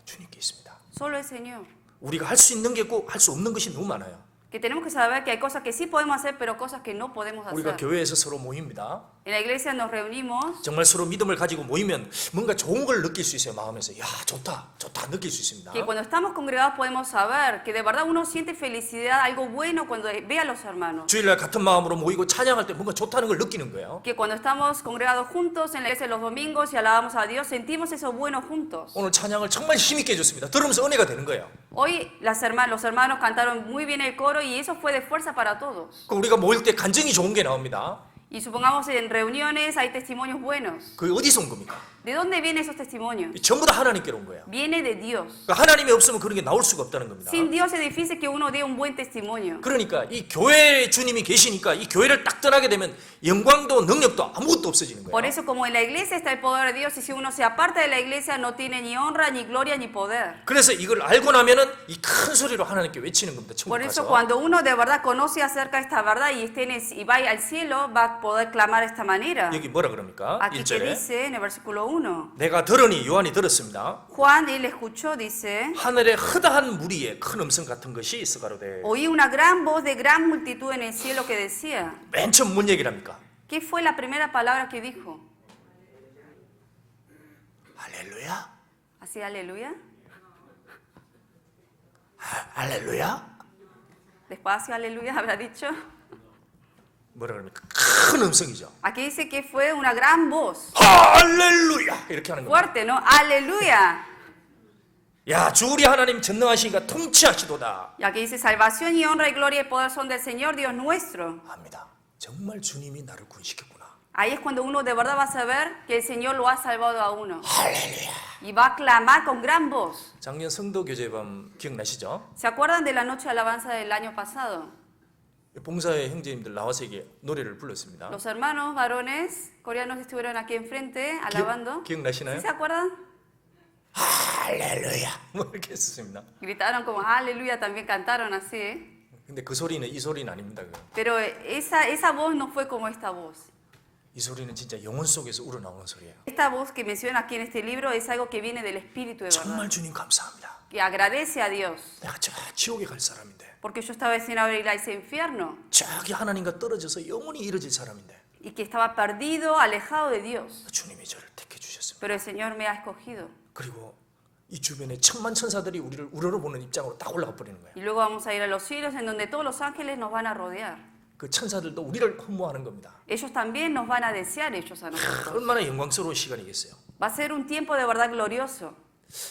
주님께 있습니다. Solo el Señor. 우리가 할 수 있는 게 있고 할 수 없는 것이 너무 많아요. Que tenemos que saber que hay cosas que sí podemos hacer, pero cosas que no podemos 우리가 hacer. 교회에서 서로 모입니다. En la iglesia nos reunimos 정말 서로 믿음을 가지고 모이면 뭔가 좋은 걸 느낄 수 있어요. 마음에서 야 좋다 느낄 수 있습니다. que cuando estamos congregados podemos saber que de verdad uno siente felicidad, algo bueno cuando ve a los hermanos. 주일날 같은 마음으로 모이고 찬양할 때 뭔가 좋다는 걸 느끼는 거예요. Que cuando estamos congregados juntos en la iglesia los domingos y alabamos a Dios, sentimos eso bueno juntos. 오늘 찬양을 정말 힘있게 해줬습니다. 들으면서 은혜가 되는 거예요. Hoy los hermanos cantaron muy bien el coro y eso fue de fuerza para todos. 그럼 우리가 모일 때 간증이 좋은 게 나옵니다. Y supongamos en reuniones hay testimonios buenos. 그게 어디서 온 겁니까? ¿De dónde vienen esos testimonios? 전부 다 하나님께로 온 거예요. Viene de Dios. 그러니까 하나님이 없으면 그런 게 나올 수가 없다는 겁니다. Sin Dios es difícil que uno dé un buen testimonio. 그러니까 이 교회에 주님이 계시니까 이 교회를 딱 떠나게 되면 영광도 능력도 아무것도 없어지는 Por 거예요. eso como en la iglesia está el poder de Dios y si uno se aparta de la iglesia no tiene ni honra, ni gloria, ni poder. 그래서 이걸 알고 나면은 이 큰 소리로 하나님께 외치는 겁니다. 천국 Por eso 가서. cuando uno de verdad conoce acerca de esta verdad y va al cielo, va a poder clamar de esta manera. 여기 뭐라 그럽니까? Aquí que 1절에 dice en el versículo 1. 내가 들으니 요한이 들었습니다. Juan, él escuchó, dice, 하늘에 허다한 무리의 큰 음성 같은 것이 있어 가로되. oí una gran voz de gran multitud en el cielo que decía. 맨 처음 뭔 얘기를 합니까? ¿Qué fue la primera palabra que dijo? 할렐루야. ¿Así aleluya? 할렐루야. Despacio, aleluya, habrá dicho. 뭐라 그럽니까? 큰 음성이죠. Aquí dice que fue una gran voz. 할렐루야. 이렇게 하는 겁니다. Fuerte, ¿no? Aleluya. 야, 주 우리 하나님 전능하시니까 통치하시도다. Y aquí dice salvación y honra y gloria y poder son del Señor Dios nuestro. 합니다. 정말 주님이 나를 구원시켰구나. Ahí es cuando uno de verdad va a saber que el Señor lo ha salvado a uno. 할렐루야. Y va a clamar con gran voz. 작년 성도 교제밤 기억나시죠? ¿Se acuerdan de la noche de alabanza del año pasado? 봉사의 형제님들 나와서 이게 노래를 불렀습니다. Los hermanos varones coreanos estuvieron aquí enfrente alabando. 기억나시나요? ¿Sí se acuerdan? 할렐루야. 뭐 이렇게 했었습니다. Gritaron como aleluya, también cantaron así. ¿Eh? 근데 그 소리는 이 소리는 아닙니다. 그거. Pero esa voz no fue como esta voz. 이 소리는 진짜 영혼 속에서 우러나오는 소리예요. Esta voz que menciona aquí en este libro es algo que viene del Espíritu de verdad. 정말 주님 감사합니다. Que agradece a Dios. 내가 저 지옥에 갈 사람인데 Porque yo estaba destinado a ir a ese infierno. 저기 하나님과 떨어져서 영원히 이루어질 사람인데 Y que estaba perdido, alejado de Dios. 주님이 저를 택해 주셨습니다. Pero el Señor me ha escogido. 그리고 이 주변에 천만 천사들이 우리를 우러러보는 입장으로 딱 올라가 버리는 거예요. Y luego vamos a ir a los cielos en donde todos los ángeles nos van a rodear. 그 천사들도 우리를 허무하는 겁니다. Ellos también nos van a desear ellos a nosotros. 얼마나 영광스러운 시간이겠어요. Va a ser un tiempo de verdad glorioso.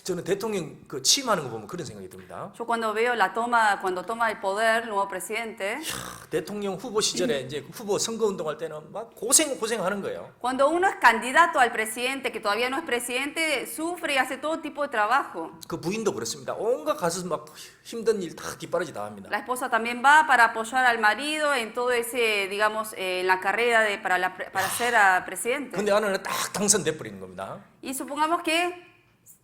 저는 대통령 그 취임하는 거 보면 그런 생각이 듭니다. Yo cuando veo cuando toma el poder el nuevo presidente, 대통령 후보 시절에 이제 후보 선거 운동할 때는 막 고생하는 거예요. cuando uno es candidato al presidente, que todavía no es presidente, sufre y hace todo tipo de trabajo. 그 부인도 그렇습니다. 온갖 가서 막 힘든 일 다 뒷바라지 다 합니다. La esposa también va para apoyar al marido en todo ese, digamos, en la carrera para ser presidente. 근데 하나는 딱 당선돼 버리는 겁니다. Y supongamos que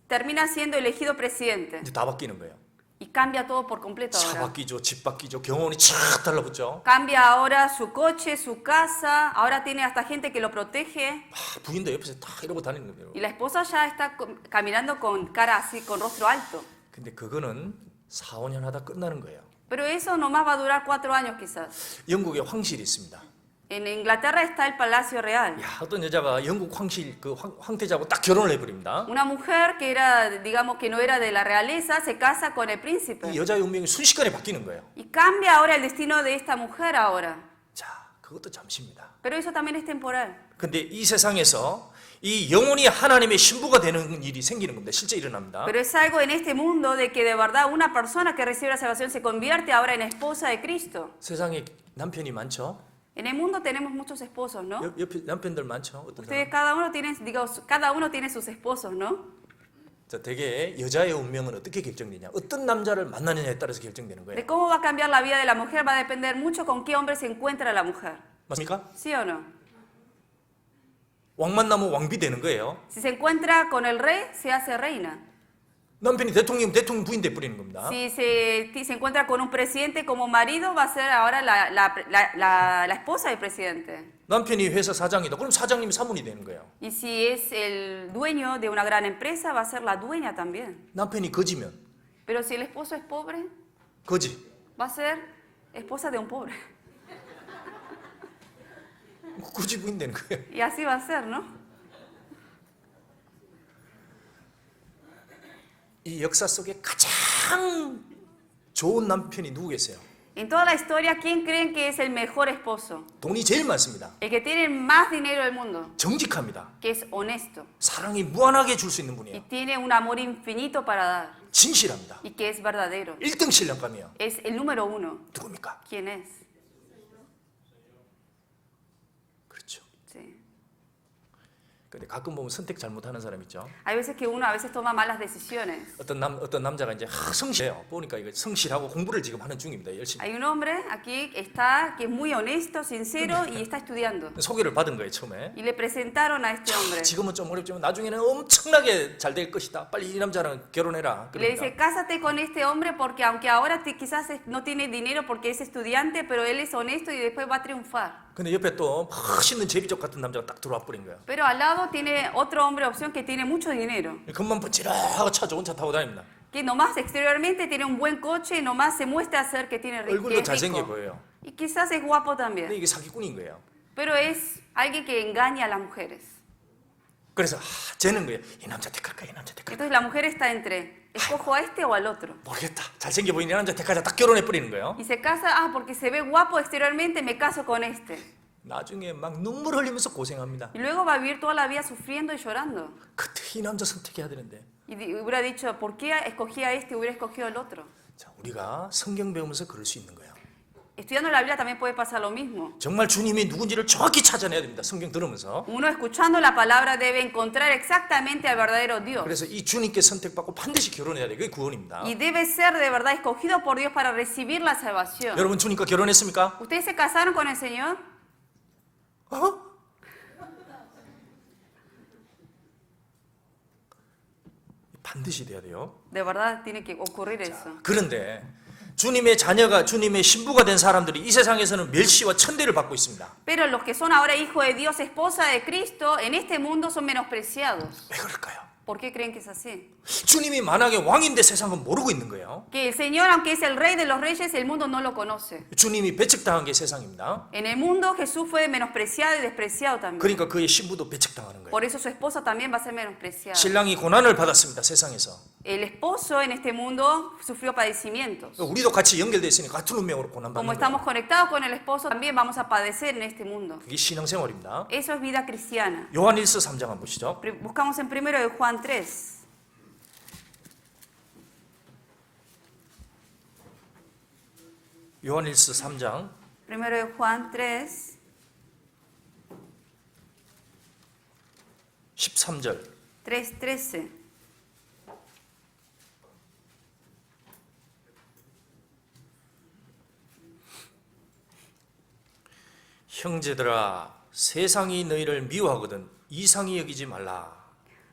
termina siendo elegido presidente 이제 다 바뀌는 거예요. y cambia todo por completo 차 ahora. 바뀌죠, 집 바뀌죠, 경호원이 촥 달라붙죠. Cambia ahora su coche, su casa, ahora tiene hasta gente que lo protege 부인도 옆에서 다 이러고 다니는 거예요. y la esposa ya está caminando con cara así, con rostro alto. 근데 그거는 4, 5년 하다 끝나는 거예요. Pero eso nomás va a durar 4 años quizás. 영국에 황실이 있습니다. En Inglaterra está el Palacio Real. 야, 어떤 여자가 영국 황실 그 황태자하고 딱 결혼을 해버립니다. Una mujer que era, digamos, que no era de la realeza, se casa con el 이 príncipe. 여자의 운명이 순식간에 바뀌는 거예요. Y cambia ahora el destino de esta mujer ahora. 자, 그 그것도 잠시입니다. Pero eso también es temporal. 근데 이 세상에서 이 영혼이 하나님의 신부가 되는 일이 생기는 겁니다. 실제 일어납니다. Pero es algo en este mundo de que de verdad una persona que recibe la salvación se convierte ahora en esposa de Cristo. 세상에 남편이 많죠? En el mundo tenemos muchos esposos, ¿no? 옆에 남편들 많죠? 어떤 Ustedes 사람? cada uno tiene sus esposos, ¿no? 자, 되게 여자의 운명은 어떻게 결정되냐? 어떤 남자를 만나느냐에 따라서 결정되는 거예요. De cómo va a cambiar la vida de la mujer va a depender mucho con qué hombre se encuentra la mujer. 맞습니까? ¿Sí o no? 왕 만나면 왕비 되는 거예요. Si se encuentra con el rey, se hace reina. 남편이 대통령 부인 돼 버리는 겁니다. Si se encuentra con un presidente como marido, va a ser ahora la esposa del presidente. 남편이 회사 사장이다. 그럼 사장님이 사모니 되는 거예요. Y si es el dueño de una gran empresa, va a ser la dueña también. 남편이 거지면 Pero si el esposo es pobre, 거지. va a ser esposa de un pobre. 거지 부인 되는 거예요. Y así va a ser, ¿no? 이 역사 속에 가장 좋은 남편이 누구 계세요? En toda la historia, ¿quién creen que es el mejor esposo? 돈이 제일 많습니다. El que tiene más dinero del mundo, 정직합니다. que es honesto 사랑이 무한하게 줄 수 있는 y 분이에요. tiene un amor infinito para dar 진실합니다. y que es verdadero. 1등 신랑감이에요. Es el número uno. 누굽니까? ¿Quién es? 그렇죠. Sí. 근데 가끔 보면 선택 잘못하는 사람 있죠. Hay veces que uno a veces toma malas decisiones. 어떤 남자가 이제 성실해요. 보니까 이거 성실하고 공부를 지금 하는 중입니다. 열심히. Hay un hombre aquí que es muy honesto, sincero y está estudiando. 소개를 받은 거예요, 처음에. Y le presentaron a este hombre. 지금은 좀 어렵지만 나중에는 엄청나게 잘 될 것이다. 빨리 이 남자랑 결혼해라. Le dice, 그러니까. cásate con este hombre porque aunque ahora quizás no tiene dinero porque es estudiante, pero él es honesto y después va a triunfar. 근데 옆에 또 멋있는 제비족 같은 남자가 딱 들어와 버린 거예요. Pero al lado tiene otro hombre opción que tiene mucho dinero. 겉만 번지락하고 차 좋은 차 타고 다닙니다. Que nomás exteriormente tiene un buen coche y nomás se muestra ser que tiene que 얼굴도 es 잘생겨 rico. 보여요. Y quizás es guapo 근데 también. 이게 사기꾼인 거예요. Pero es alguien que engaña a las mujeres. 그래서 재는 거예요. 이 남자 택할까? 이 남자 택할까? Entonces la mujer está entre, escojo a este o al otro. 모르겠다. 잘생겨 보이는 이 남자 택하자. 딱 결혼해 버리는 거예요. Y se casa, porque se ve guapo exteriormente, me caso con este. 나중에 막 눈물 흘리면서 고생합니다. Y luego va a vivir toda la vida sufriendo y llorando. 그때 이 남자 선택해야 되는데. Y hubiera dicho, ¿por qué escogí a este y hubiera escogido al otro? 자, 우리가 성경 배우면서 그럴 수 있는 거예요. Estudiando la Biblia también puede pasar lo mismo. 정말 주님이 누군지를 정확히 찾아내야 됩니다. 성경 들으면서. Uno escuchando la palabra debe encontrar exactamente al verdadero Dios. 그래서 이 주님께 선택받고 반드시 결혼해야 돼요. 그게 구원입니다. Y debe ser de verdad escogido por Dios para recibir la salvación. 여러분 주님과 결혼했습니까? ¿Ustedes se casaron con el Señor? 어? 반드시 돼야 돼요. De verdad tiene que ocurrir eso. 그런데 주님의 자녀가 주님의 신부가 된 사람들이 이 세상에서는 멸시와 천대를 받고 있습니다. Pero los que son ahora hijos de Dios, esposa de Cristo, en este mundo son menospreciados. 왜 그럴까요? ¿Por qué creen que es así? 주님이 만약에 왕인데 세상은 모르고 있는 거예요. Que el Señor, aunque es el rey de los reyes, el mundo no lo conoce. 주님이 배척당한 게 세상입니다. En el mundo Jesús fue menospreciado y despreciado también. 그러니까 그의 신부도 배척당하는 거예요. Por eso su esposa también va a ser menospreciada. 신랑이 고난을 받았습니다. 세상에서. El esposo en este mundo sufrió padecimientos. 우리도 같이 연결되어 있으니까 같은 운명으로 Como 고난받는 estamos 거예요. conectados con el esposo, también vamos a padecer en este mundo. 그게 신앙생활입니다. Eso es vida cristiana. 요한일서 3장 한번 보시죠. Buscamos en 1 de Juan 3. 요한일서 3장 1 de Juan 3, 13절 3:13. 형제들아 세상이 너희를 미워하거든 이상히 여기지 말라.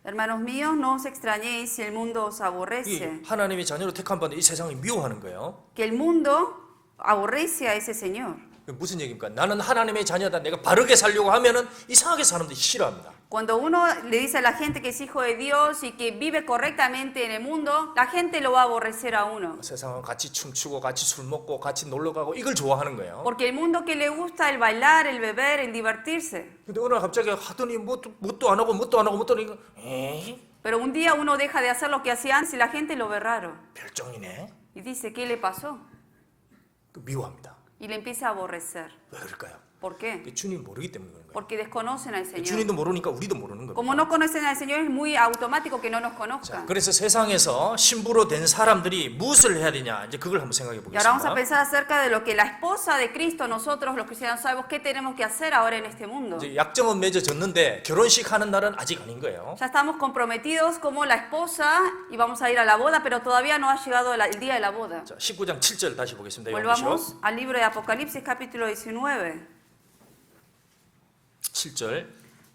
Hermanos míos, no os extrañéis si el mundo os 이 aborrece. 하나님의 자녀로 택한 바는 이 세상을 미워하는 거예요. Que el mundo aborrece a ese Señor. 무슨 얘기입니까? 나는 하나님의 자녀다. 내가 바르게 살려고 하면은 이상하게 사람들이 싫어합니다. Cuando uno le dice a la gente que es hijo de Dios y que vive correctamente en el mundo, la gente lo va a aborrecer a uno. 세상은 같이 춤추고 같이 술 먹고 같이 놀러 가고 이걸 좋아하는 거예요. Porque el mundo que le gusta el bailar, el beber, el divertirse. 근데 어느 날 갑자기 하더니 뭣도 안 하고 뭣도 안 하고 뭣도 안 하고 에이 Pero un día uno deja de hacer lo que hacía antes y la gente lo ve raro. 별종이네. Y dice, ¿qué le pasó? 미워합니다. Y le empieza a aborrecer. 왜 그럴까요? ¿Por qué? 주님 모르기 때문에 그런 거예요. Porque desconocen al Señor. 주님도 모르니까 우리도 모르는 Como 겁니다. no conocen al Señor, es muy automático que no nos 자, conozcan. 그래서 세상에서 신부로 된 사람들이 무엇을 해야 되냐 이제 그걸 한번 생각해 Y ahora vamos a 보겠습니다. pensar acerca de lo que la esposa de Cristo, nosotros los cristianos sabemos qué tenemos que hacer ahora en este mundo. 이제 약정은 맺어졌는데 결혼식 하는 날은 아직 아닌 거예요. Ya estamos comprometidos como la esposa y vamos a ir a la boda, pero todavía no ha llegado el día de la boda. 자, 19장 7절 다시 보겠습니다. Volvamos al libro de Apocalipsis capítulo 19, 7절.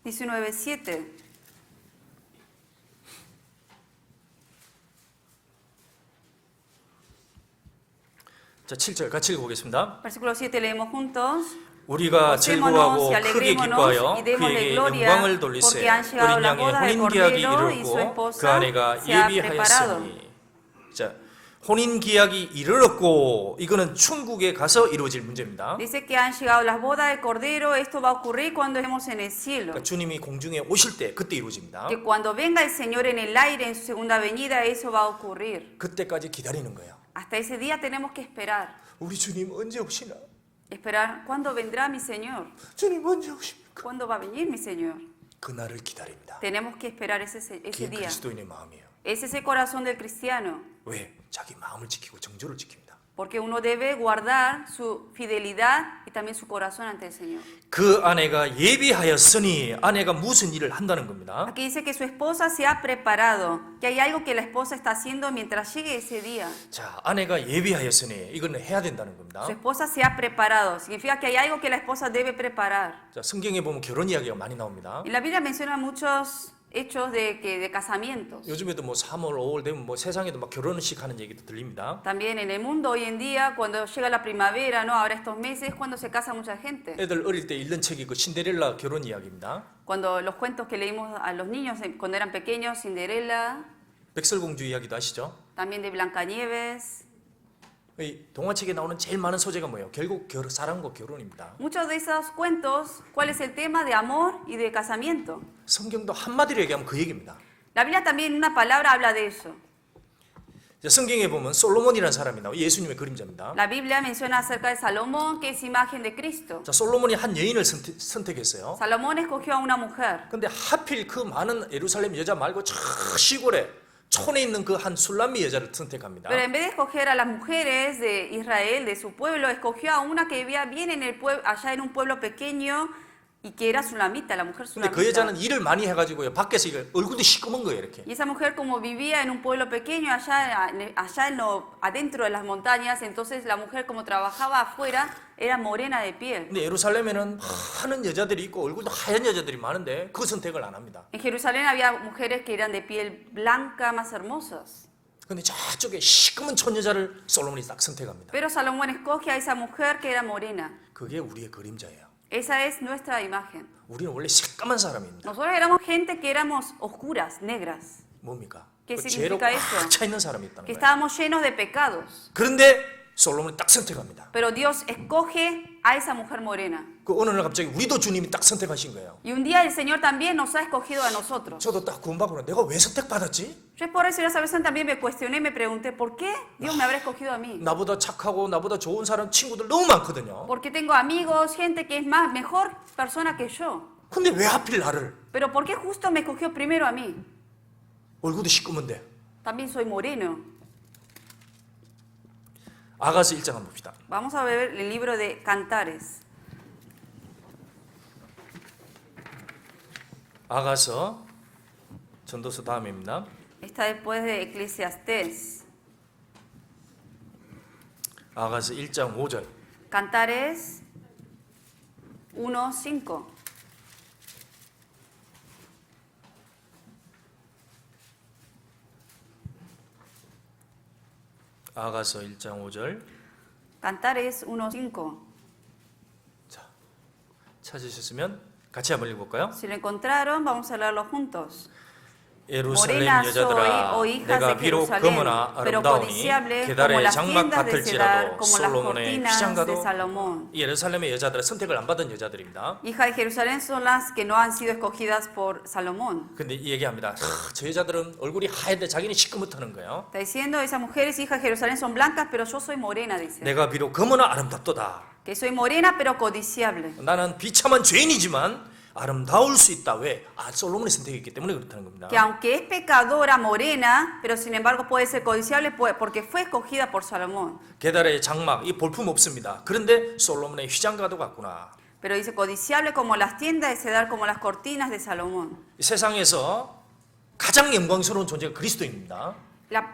19:7. 자, 7절 같이 읽어보겠습니다. Versículo 7 leemos juntos. 우리가 즐거워하고 Gocémonos y 크게 alegrémonos 기뻐하여 y démosle 그에게 gloria 영광을 porque 돌리세. han llegado 어린 la 양의 boda del 혼인 계약이 Cordero y su 이르렀고 그 esposa 아내가 se ha preparado. 예비하였으니. 자, 혼인 계약이 이르렀고 이거는 천국에 가서 이루어질 문제입니다. Dice que han llegado las bodas del Cordero. Esto va a ocurrir cuando estemos en el cielo. 그러니까 주님이 공중에 오실 때 그때 이루어집니다. Que cuando venga el Señor en el aire en su segunda venida, eso va a ocurrir. 그때까지 기다리는 거예요. Hasta ese día tenemos que esperar. 우리 주님 언제 오시나? Esperar, ¿cuándo vendrá mi Señor? 주님 언제 오십니까? ¿Cuándo va a venir mi Señor? 그날을 기다립니다. Tenemos que esperar ese 그게 día. 그리스도인의 마음이에요. Ese es el corazón del cristiano. 왜? 자기 마음을 지키고 정조를 지킵니다. Porque uno debe guardar su fidelidad y también su corazón ante el Señor. 그 아내가 예비하였으니 아내가 무슨 일을 한다는 겁니다. Aquí dice que su esposa se ha preparado, que hay algo que la esposa está haciendo mientras llegue ese día. 자, 아내가 예비하였으니 이거는 해야 된다는 겁니다. Su esposa se ha preparado, significa que hay algo que la esposa debe preparar. 자, 성경에 보면 결혼 이야기가 많이 나옵니다. Y la Biblia menciona muchos hechos de casamientos. 요즘에도 뭐 3월, 5월 되면 뭐 세상에도 막 결혼식 하는 얘기도 들립니다. También en el mundo hoy en día, cuando llega la primavera, ¿no? Ahora estos meses, cuando se casa mucha gente. 애들 어릴 때 읽는 책이 그 신데렐라 결혼 이야기입니다. Cuando los cuentos que leímos a los niños cuando eran pequeños, Cinderella, 백설공주 이야기도 아시죠? también de Blancanieves. 이 동화책에 나오는 제일 많은 소재가 뭐예요? 결국 사랑과 결혼입니다. Muchos de esos cuentos, ¿cuál es el tema? De amor y de casamiento. 성경도 한마디로 얘기하면 그 얘기입니다. La Biblia también en una palabra habla de eso. 자, 성경에 보면 솔로몬이라는 사람이 나와요. 예수님의 그림자입니다. La Biblia menciona acerca de Salomón, que es imagen de Cristo. 자, 솔로몬이 한 여인을 선택했어요. Salomón escogió a una mujer. 근데 하필 그 많은 예루살렘 여자 말고 저 시골에 촌에 있는 그 한 술람미 여자를 선택합니다. Pero en vez de escoger a las mujeres de Israel, de su pueblo, escogió a una que vivía bien en el pueblo, allá en un pueblo pequeño y que era sulamita, la mujer 근데 그 sulamita. 여자는 일을 많이 해가지고요. 밖에서 이거 얼굴이 시꺼먼 거예요, 이렇게. Y esa mujer como vivía en un pueblo pequeño allá adentro de las montañas, entonces la mujer como trabajaba afuera era morena de piel. 근데 예루살렘에는 많은 여자들이 있고 얼굴도 하얀 여자들이 많은데 그 선택을 안 합니다. En Jerusalén había mujeres que eran de piel blanca, más hermosas. 근데 저쪽에 시꺼먼 촌 여자를 솔로몬이 딱 선택합니다. Pero Salomón escoge a esa mujer que era morena. 그게 우리의 그림자예요. Esa es nuestra imagen. 우리는 원래 새까만 사람입니다. Nosotros éramos gente que éramos oscuras, negras, 뭡니까? ¿Qué 그 significa 죄로 eso? 꽉 차 있는 사람이 있다는 que 거예요. estábamos llenos de pecados. 그런데 솔로몬이 딱 선택합니다. Pero Dios escoge a esa mujer morena. 그 어느 날 갑자기 우리도 주님이 딱 선택하신 거예요. Y un día el Señor también nos ha escogido a nosotros. 저도 딱 구원받고 내가 왜 선택받았지? Yo por recibir esa salvación también me cuestioné, me pregunté, ¿por qué Dios me habrá escogido a mí? 나보다 착하고 나보다 좋은 사람 친구들 너무 많거든요. Porque tengo amigos, gente que es más, mejor persona que yo. 근데 왜 하필 나를? Pero ¿por qué justo me escogió primero a mí? 얼굴도 시꺼먼데. También soy moreno. 아가서 1장 한번 봅시다. Vamos a ver el libro de Cantares. 아가서 전도서 다음입니다. Está después de Eclesiastés. 아가서 1장 5절. Cantares 1:5. 아가서 1장 5절. Cantares 1:5. 자, 찾으셨으면 같이 한번 읽어볼까요? Si lo encontraron, vamos a leerlo juntos. 예루살렘 Morena 여자들아, soy, oh hijas 내가 de 비록 Jerusalén, 검으나 pero 아름다우니 codiciable como 게달의 las 장막 tiendas de cedar, 같을지라도 como las 솔로몬의 cortinas de 휘장가도 Salomón. 예루살렘의 여자들은 선택을 안 받은 여자들입니다. Hijas de Jerusalén son las que no han sido escogidas por Salomón. 근데 이 얘기합니다. 저 여자들은 얼굴이 하얀데 자기는 시커멓다는 거예요. Está diciendo, esas mujeres, hijas de Jerusalén, son blancas, pero yo soy morena, dice. 내가 비록 검으나 아름답도다. que soy morena pero codiciable. 나는 비참한 죄인이지만 아름다울 수 있다. 왜? 솔로몬의 선택이 있기 때문에 그렇다는 겁니다. Que aunque es pecadora, morena, pero sin embargo puede ser codiciable porque fue escogida por Salomón. 게달의 장막, 이 볼품 없습니다. 그런데 솔로몬의 휘장과도 같구나. Pero dice codiciable como las tiendas de cedar, como las cortinas de Salomón. 이 세상에서 가장 영광스러운 존재가 그리스도입니다.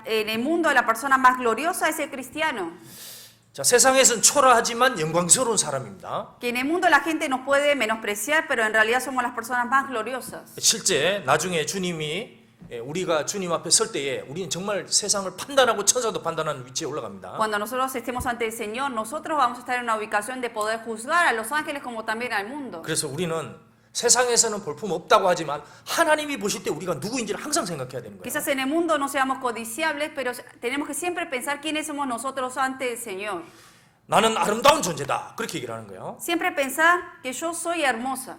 En el mundo la persona más gloriosa es el cristiano. 자, 세상에서는 초라하지만 영광스러운 사람입니다. Que en el mundo la gente nos puede menospreciar, pero en realidad somos las personas más gloriosas. 실제 나중에 주님이 우리가 주님 앞에 설 때에 우리는 정말 세상을 판단하고 천사도 판단하는 위치에 올라갑니다. Cuando nosotros estemos ante el Señor, nosotros vamos a estar en una ubicación de poder juzgar a los ángeles como también al mundo. 그래서 우리는 세상에서는 볼품 없다고 하지만 하나님이 보실 때 우리가 누구인지를 항상 생각해야 되는 거예요. Quizás en el mundo no seamos codiciables, pero tenemos que siempre pensar quiénes somos nosotros ante el Señor. 나는 아름다운 존재다. 그렇게 얘기를 하는 거예요. Siempre pensar que yo soy hermosa.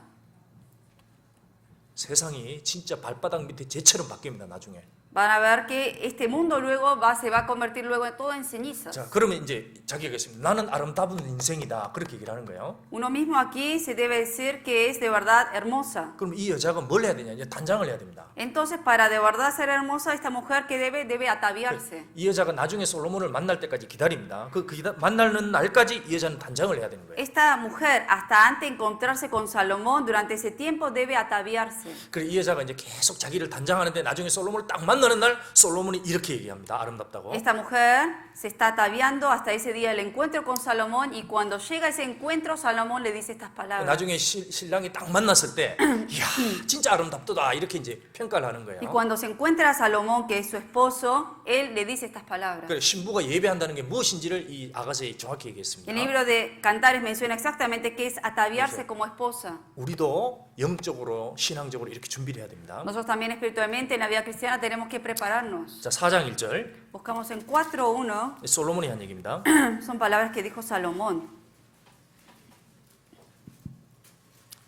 세상이 진짜 발바닥 밑에 재처럼 바뀝니다. 나중에. Van a ver que este mundo luego se va a convertir luego todo en cenizas. 자, 그러면 이제 자기가 있습니다. 나는 아름다운 인생이다. 그렇게 얘기를 하는 거예요. Uno mismo aquí se debe decir que es de verdad hermosa. 그럼 이 여자가 뭘 해야 되냐? 이제 단장을 해야 됩니다. Entonces, para de verdad ser hermosa, esta mujer que debe ataviarse. 이 여자가 나중에 솔로몬을 만날 때까지 기다립니다. 만나는 날까지 이 여자는 단장을 해야 되는 거예요. Esta mujer, hasta antes de encontrarse con Salomón, durante ese tiempo debe ataviarse. 그래 이 여자가 이제 계속 자기를 단장하는데 나중에 솔로몬을 딱 만나는 날 솔로몬이 이렇게 얘기합니다. 아름답다고. Esta mujer se está ataviando hasta ese día del encuentro con Salomón y cuando llega ese encuentro, Salomón le dice estas palabras. 나중에 신랑이 딱 만났을 때, 이야 진짜 아름답다 이렇게 이제 평가를 하는 거예요. Y cuando se encuentra a Salomón, que es su esposo, él le dice estas palabras. 그래 신부가 예배한다는 게 무엇인지를 이 아가서에 정확히 얘기했습니다. El libro de Cantares menciona exactamente qué es ataviarse como esposa. 우리도 영적으로 신앙적으로 이렇게 준비를 해야 됩니다. Nosotros también espiritualmente en la vida cristiana tenemos que prepararnos. 자, 4장 1절 Buscamos en 4.1, 솔로몬이 한 얘기입니다. son palabras que dijo Salomón.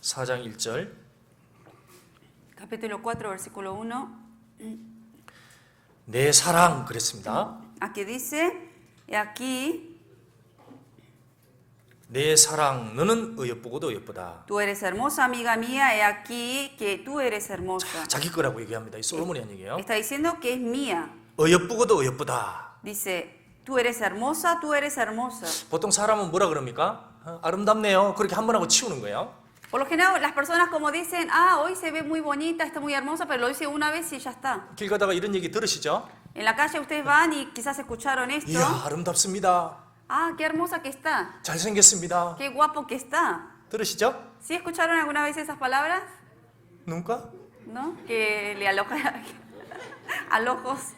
4장 1절 Capítulo 4, versículo 1. 내 사랑 그랬습니다. Aquí dice, y aquí 내 사랑 너는 어여쁘고도 어여쁘다. tú eres hermosa, amiga mía, he aquí que tú eres hermosa. 자기 거라고 얘기합니다. 이 솔로몬이 한 얘기예요. Está diciendo que es mía. 어여쁘고도 어여쁘다. Dice, tú eres hermosa, tú eres hermosa. 보통 사람은 뭐라 그럽니까? 아름답네요. 그렇게 한 번 하고 치우는 거예요. Por lo general, las personas como dicen, hoy se ve muy bonita, está muy hermosa, pero lo dice una vez y ya está. 길 가다가 이런 얘기 들으시죠? En la calle ustedes van y quizás escucharon esto. 이야 아름답습니다. Qué hermosa que está. 잘생겼습니다. Qué guapo que está. 들으시죠? ¿Sí escucharon alguna vez esas palabras? 누군가? ¿No? Que le aloja al ojos.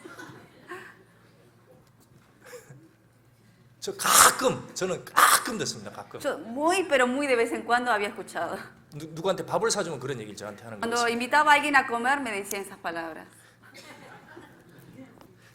저는 가끔 듣습니다. 가끔. Yo muy, pero muy de vez en cuando había escuchado. 누구한테 밥을 사주면 그런 얘기를 저한테 하는 Cuando 거예요. invitaba a alguien a comer, me decían esas palabras.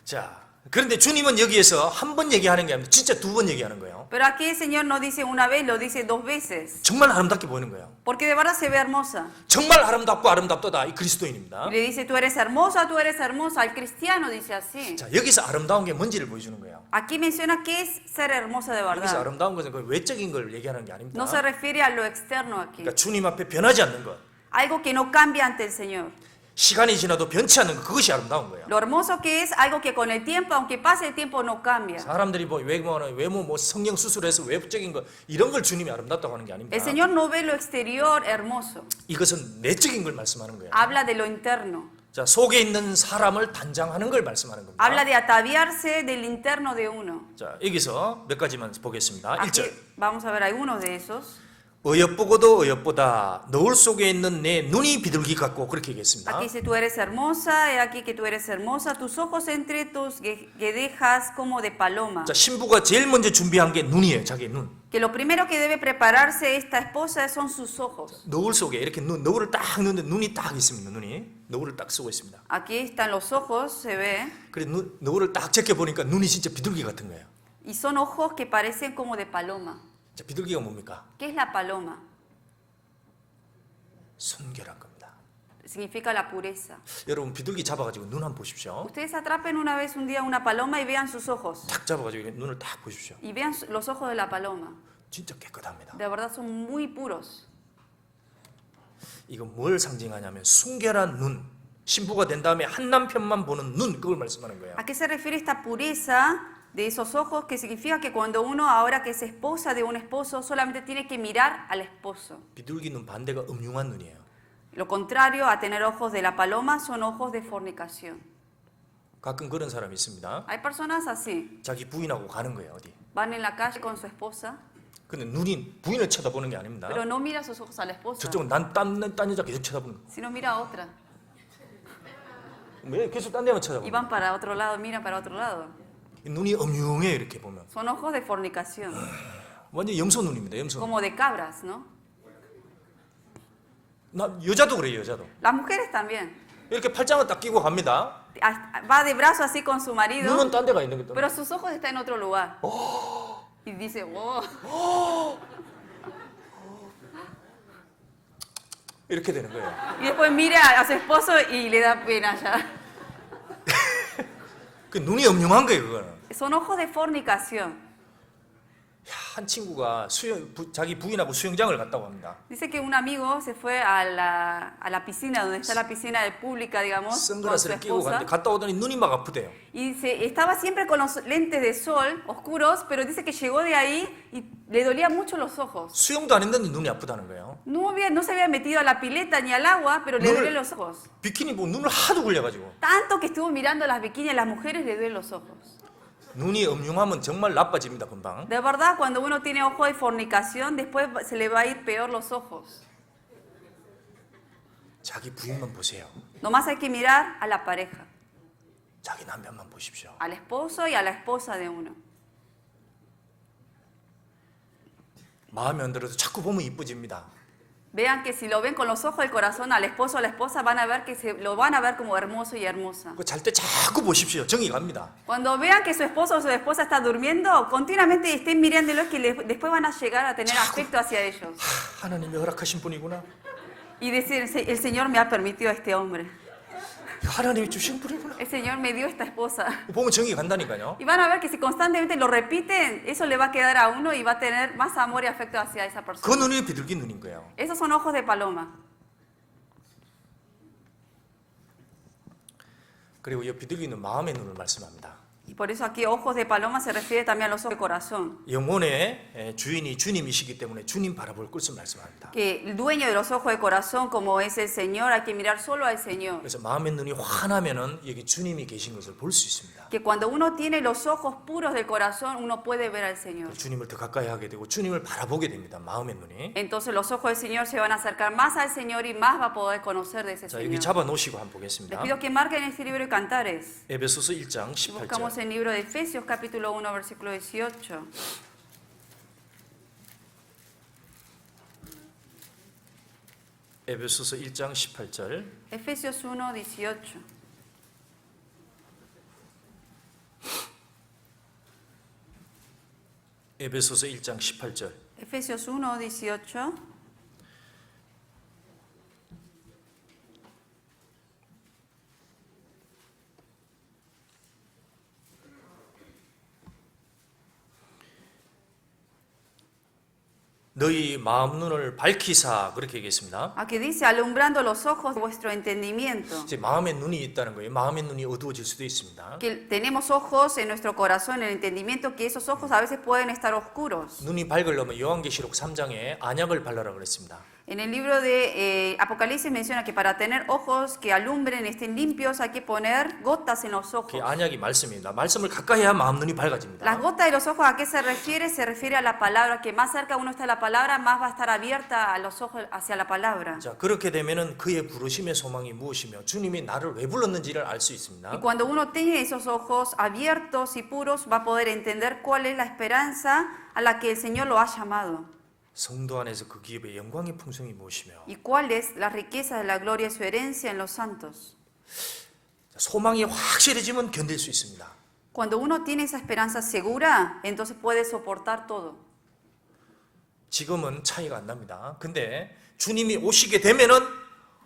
자, 그런데 주님은 여기에서 한 번 얘기하는 게 아니라 진짜 두 번 얘기하는 거예요. Pero aquí el Señor no dice una vez, lo dice 2 veces. 정말 아름답게 보이는 거예요. Porque de verdad se ve hermosa. 정말 아름답고 아름답도다 이 그리스도인입니다. Y le dice, tú eres hermosa, tú eres hermosa. El cristiano dice así. 자, 여기서 아름다운 게 뭔지를 보여주는 거예요. Aquí menciona qué es ser hermosa de 여기서 verdad. 아름다운 것은 그 외적인 걸 얘기하는 게 아닙니다. No se refiere a lo externo aquí. 그러니까 주님 앞에 변하지 않는 것, Algo que no cambia ante el Señor. 시간이 지나도 변치 않는 것, 그것이 아름다운 거예요. Lo hermoso que es algo que con el tiempo, aunque pase el tiempo, no cambia. 사람들이 뭐 외모 뭐 성형 수술해서 외부적인 것 이런 걸 주님이 아름답다고 하는 게 아닙니다. El Señor no ve lo exterior hermoso. 이것은 내적인 걸 말씀하는 거예요. Habla de lo interno. 자, 속에 있는 사람을 단장하는 걸 말씀하는 겁니다. Habla de ataviarse del interno de uno. 자, 여기서 몇 가지만 보겠습니다. Aquí 1절. vamos a ver algunos de esos. 어여쁘고도 어여쁘다. 너울 속에 있는 내 눈이 비둘기 같고 그렇게 얘기했습니다. Aquí dice, tú eres hermosa, he aquí que tú eres hermosa, tus ojos entre tus guedejas como de paloma. 자, 신부가 제일 먼저 준비한 게 눈이에요. 자기의 눈. Que lo primero que debe prepararse esta esposa son sus ojos. 너울 속에 이렇게 너울을 딱 넣는데 눈이 딱 있습니다. 눈이 너울을 딱 쓰고 있습니다. Aquí están los ojos, se ve, 그래 너울을 딱 제껴 보니까 눈이 진짜 비둘기 같은 거예요. y son ojos que parecen como de paloma. 자, 비둘기가 뭡니까? ¿Qué es la paloma? 순결한 겁니다. Significa la pureza. 여러분 비둘기 잡아가지고 눈 한번 보십시오. Ustedes atrapen una vez un día una paloma y vean sus ojos. 딱 잡아가지고 눈을 딱 보십시오. Y vean los ojos de la paloma. 진짜 깨끗합니다. De verdad son muy puros. 이거 뭘 상징하냐면 순결한 눈, 신부가 된 다음에 한 남편만 보는 눈, 그걸 말씀하는 거예요. ¿A qué se refiere esta pureza de esos ojos? Que significa que cuando uno, ahora que es esposa de un esposo, solamente tiene que mirar al esposo. 비둘기 눈 반대가 음흉한 눈이에요. Lo contrario a tener ojos de la paloma son ojos de fornicación. 가끔 그런 사람이 있습니다. Hay personas así, 자기 부인하고 가는 거예요, 어디. van en la calle con su esposa, 근데 눈이 부인을 쳐다보는 게 아닙니다. pero no mira sus ojos a la esposa, 저쪽은 딴 여자 계속 쳐다보는 거예요. sino mira a otra. 왜 계속 딴 데만 Y 쳐다보는 van para otro lado, miran para otro lado. 거예요. 눈이 음흉해 이렇게 보면. Son ojos de fornicación, 완전 염소 눈입니다, 염소 눈. como de cabras, ¿no? 여자도 그래요, 여자도. Las mujeres también. 이렇게 팔짱을 딱 끼고 갑니다. Va de brazo así con su marido, 눈은 딴 데가 있는 거죠. pero sus ojos están en otro lugar. Y dice, wow. 이렇게 되는 거예요. Y después mira a su esposo y le da pena ya. 그 눈이 음흉한 거예요, 그거는. Son ojos de fornicación. 한 친구가 자기 부인하고 수영장을 갔다고 합니다. Dice que un amigo se fue a la piscina, donde está la piscina pública, digamos, con su 선글라스를 끼고 갔는데 esposa. 갔다 오더니 눈이 막 아프대요. Y estaba siempre con los lentes de sol oscuros, pero dice que llegó de ahí y le dolía mucho los ojos. 수영도 안 했는데 눈이 아프다는 거예요. No se había metido a la pileta ni al agua, pero le dolían los ojos. 비키니 보고 눈을 하도 굴려가지고. Tanto que estuvo mirando las bikinis a las mujeres, le duelen los ojos. 눈이 음흉하면 정말 나빠집니다, 금방. De verdad, cuando uno tiene ojo de fornicación, después se le va a ir peor los ojos. 자기 부인만 보세요. Nomás hay que mirar a la pareja, 자기 남편만 보십시오. al esposo y a la esposa de uno. 마음에 안 들어도 자꾸 보면 이뻐집니다. Vean que si lo ven con los ojos del corazón al esposo o a la esposa, van a ver que lo van a ver como hermoso y hermosa. 잘 때 자꾸 보십시오. 정이 갑니다. Cuando vean que su esposo o su esposa está durmiendo, continuamente estén mirándolos que después van a llegar a tener afecto hacia ellos. 하나님이 허락하신 분이구나. Y decir, el Señor me ha permitido a este hombre. 하나님이 주신 분이구나. El Señor me dio esta esposa. 보면 정이 간다니까요. Y van a ver que si constantemente lo repiten, eso le va a quedar a uno y va a tener más amor y afecto hacia esa 그 persona. 눈이 비둘기 눈인 거예요. Esos son ojos de paloma. 그리고 이 비둘기 눈 마음의 눈을 말씀합니다. Y por eso aquí ojos de paloma se refiere también a los ojos de corazón. 영혼의 주인이 주님이시기 때문에 주님 바라볼 것을 말씀합니다. Que el dueño de los ojos de corazón, como es el Señor, hay que mirar solo al Señor. 그래서 마음의 눈이 환하면은 여기 주님이 계신 것을 볼 수 있습니다. Que cuando uno tiene los ojos puros del corazón, uno puede ver al Señor. 주님을 더 가까이 하게 되고 주님을 바라보게 됩니다. 마음의 눈이. Entonces los ojos del Señor se van a acercar más al Señor y más va a poder conocer de ese 자, 여기 Señor. 잡아 놓으시고 한번 Les 보겠습니다. pido que marquen este libro de Cantares. 에베소서 1장 Buscamos 18절. el libro de Efesios, capítulo 1, versículo 18. 에베소서 1장 18절. Efesios 1, 18. 에베소서 1장 18절. Efesios 1, 18. 너희 마음 눈을 밝히사 그렇게 얘기했습니다. Aquí dice, alumbrando los ojos de vuestro entendimiento. 이제 마음의 눈이 있다는 거예요. 마음의 눈이 어두워질 수도 있습니다. Que tenemos ojos en nuestro corazón, en el entendimiento, que esos ojos a veces pueden estar oscuros. 눈이 밝으려면 요한계시록 3장에 안약을 발라라 그랬습니다. En el libro de Apocalipsis menciona que para tener ojos que alumbren, estén limpios, hay que poner gotas en los ojos. 그 안약이 말씀입니다. 말씀을 가까이 해야 마음 눈이 밝아집니다. Las gotas de los ojos, ¿a qué se refiere? Se refiere a la palabra, que más cerca uno está de la palabra, más va a estar abierta a los ojos hacia la palabra. 자, 그렇게 되면은 그의 부르심의 소망이 무엇이며 주님이 나를 왜 불렀는지를 알 수 Y 있습니다. cuando uno tiene esos ojos abiertos y puros, va a poder entender cuál es la esperanza a la que el Señor lo ha llamado. 성도 안에서 그 기업의 영광의 풍성이 무엇이며 Y cuál es la riqueza de la gloria y su herencia en los santos. 소망이 확실해지면 견딜 수 있습니다. Cuando uno tiene esa esperanza segura, entonces puede soportar todo. 지금은 차이가 안 납니다. 근데 주님이 오시게 되면은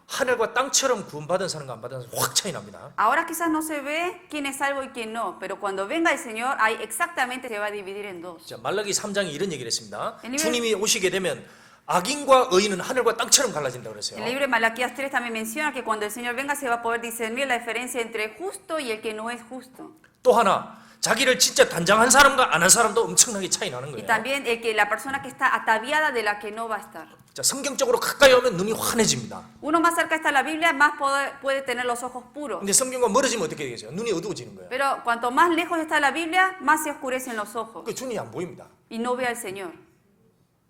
하늘과 땅처럼 구원받은 사람과 안 받은 사람 확 차이 납니다. Ahora quizás no se ve quién es salvo y quién no, pero cuando venga el Señor, hay exactamente se va a dividir en dos. 자, 말라기 3장에 이런 얘기를 했습니다. 아니면- 주님이 오시게 되면 악인과 의인은 하늘과 땅처럼 갈라진다고 그랬어요. El libro de Malaquías 3 también menciona que cuando el Señor venga se va a poder discernir la diferencia entre el justo y el que no es justo. 또 하나, 자기를 진짜 단장한 사람과 안 한 사람도 엄청나게 차이 나는 Y 거예요. también el que la persona que está ataviada de la que no va a estar. 자, 성경적으로 가까이 오면 눈이 환해집니다. Uno más cerca está la Biblia, más puede tener los ojos puros. 근데 성경과 멀어지면 어떻게 되겠어요? 눈이 어두워지는 거예요. Pero cuanto más lejos está la Biblia, más se oscurecen los ojos 그 주님이 안 보입니다. y no ve al Señor.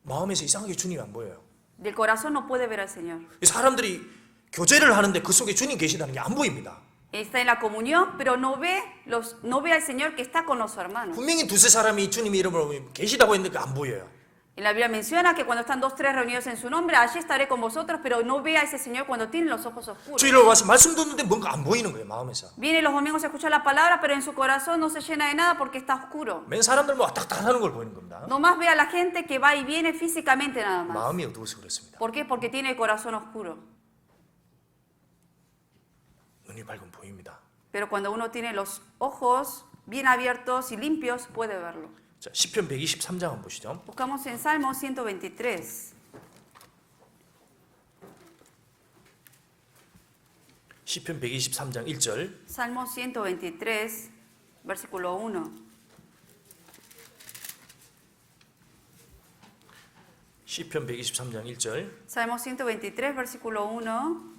마음에서 이상하게 주님이 안 보여요. Del corazón no puede ver al Señor. 사람들이 교제를 하는데 그 속에 주님 계시다는 게 안 보입니다. Está en la comunión, pero no ve al Señor que está con los hermanos. 분명히 두세 사람이 주님의 이름으로 계시다고 했는데 안 보여요. En la Biblia menciona que cuando están 2, 3 reunidos en su nombre, allí estaré con vosotros, pero no ve a ese Señor cuando tienen los ojos oscuros. 주일날 와서 말씀 듣는데 뭔가 안 보이는 거예요, 마음에서. Viene los domingos a escuchar la palabra, pero en su corazón no se llena de nada porque está oscuro. 맨 사람들 뭐 왔다 갔다 하는 걸 보이는 겁니다. Nomás ve a la gente que va y viene físicamente nada más. 마음이 어두워서 그렇습니다. ¿Por qué? Porque tiene el corazón oscuro. 눈이 밝으면 보입니다. Pero cuando uno tiene los ojos bien abiertos y limpios, puede verlo. 자, 시편 123장 한번 보시죠. Buscamos en Salmo 123. 시편 123장 1절. Salmo 123, versículo 1. 시편 123장 1절. Salmo 123, versículo 1.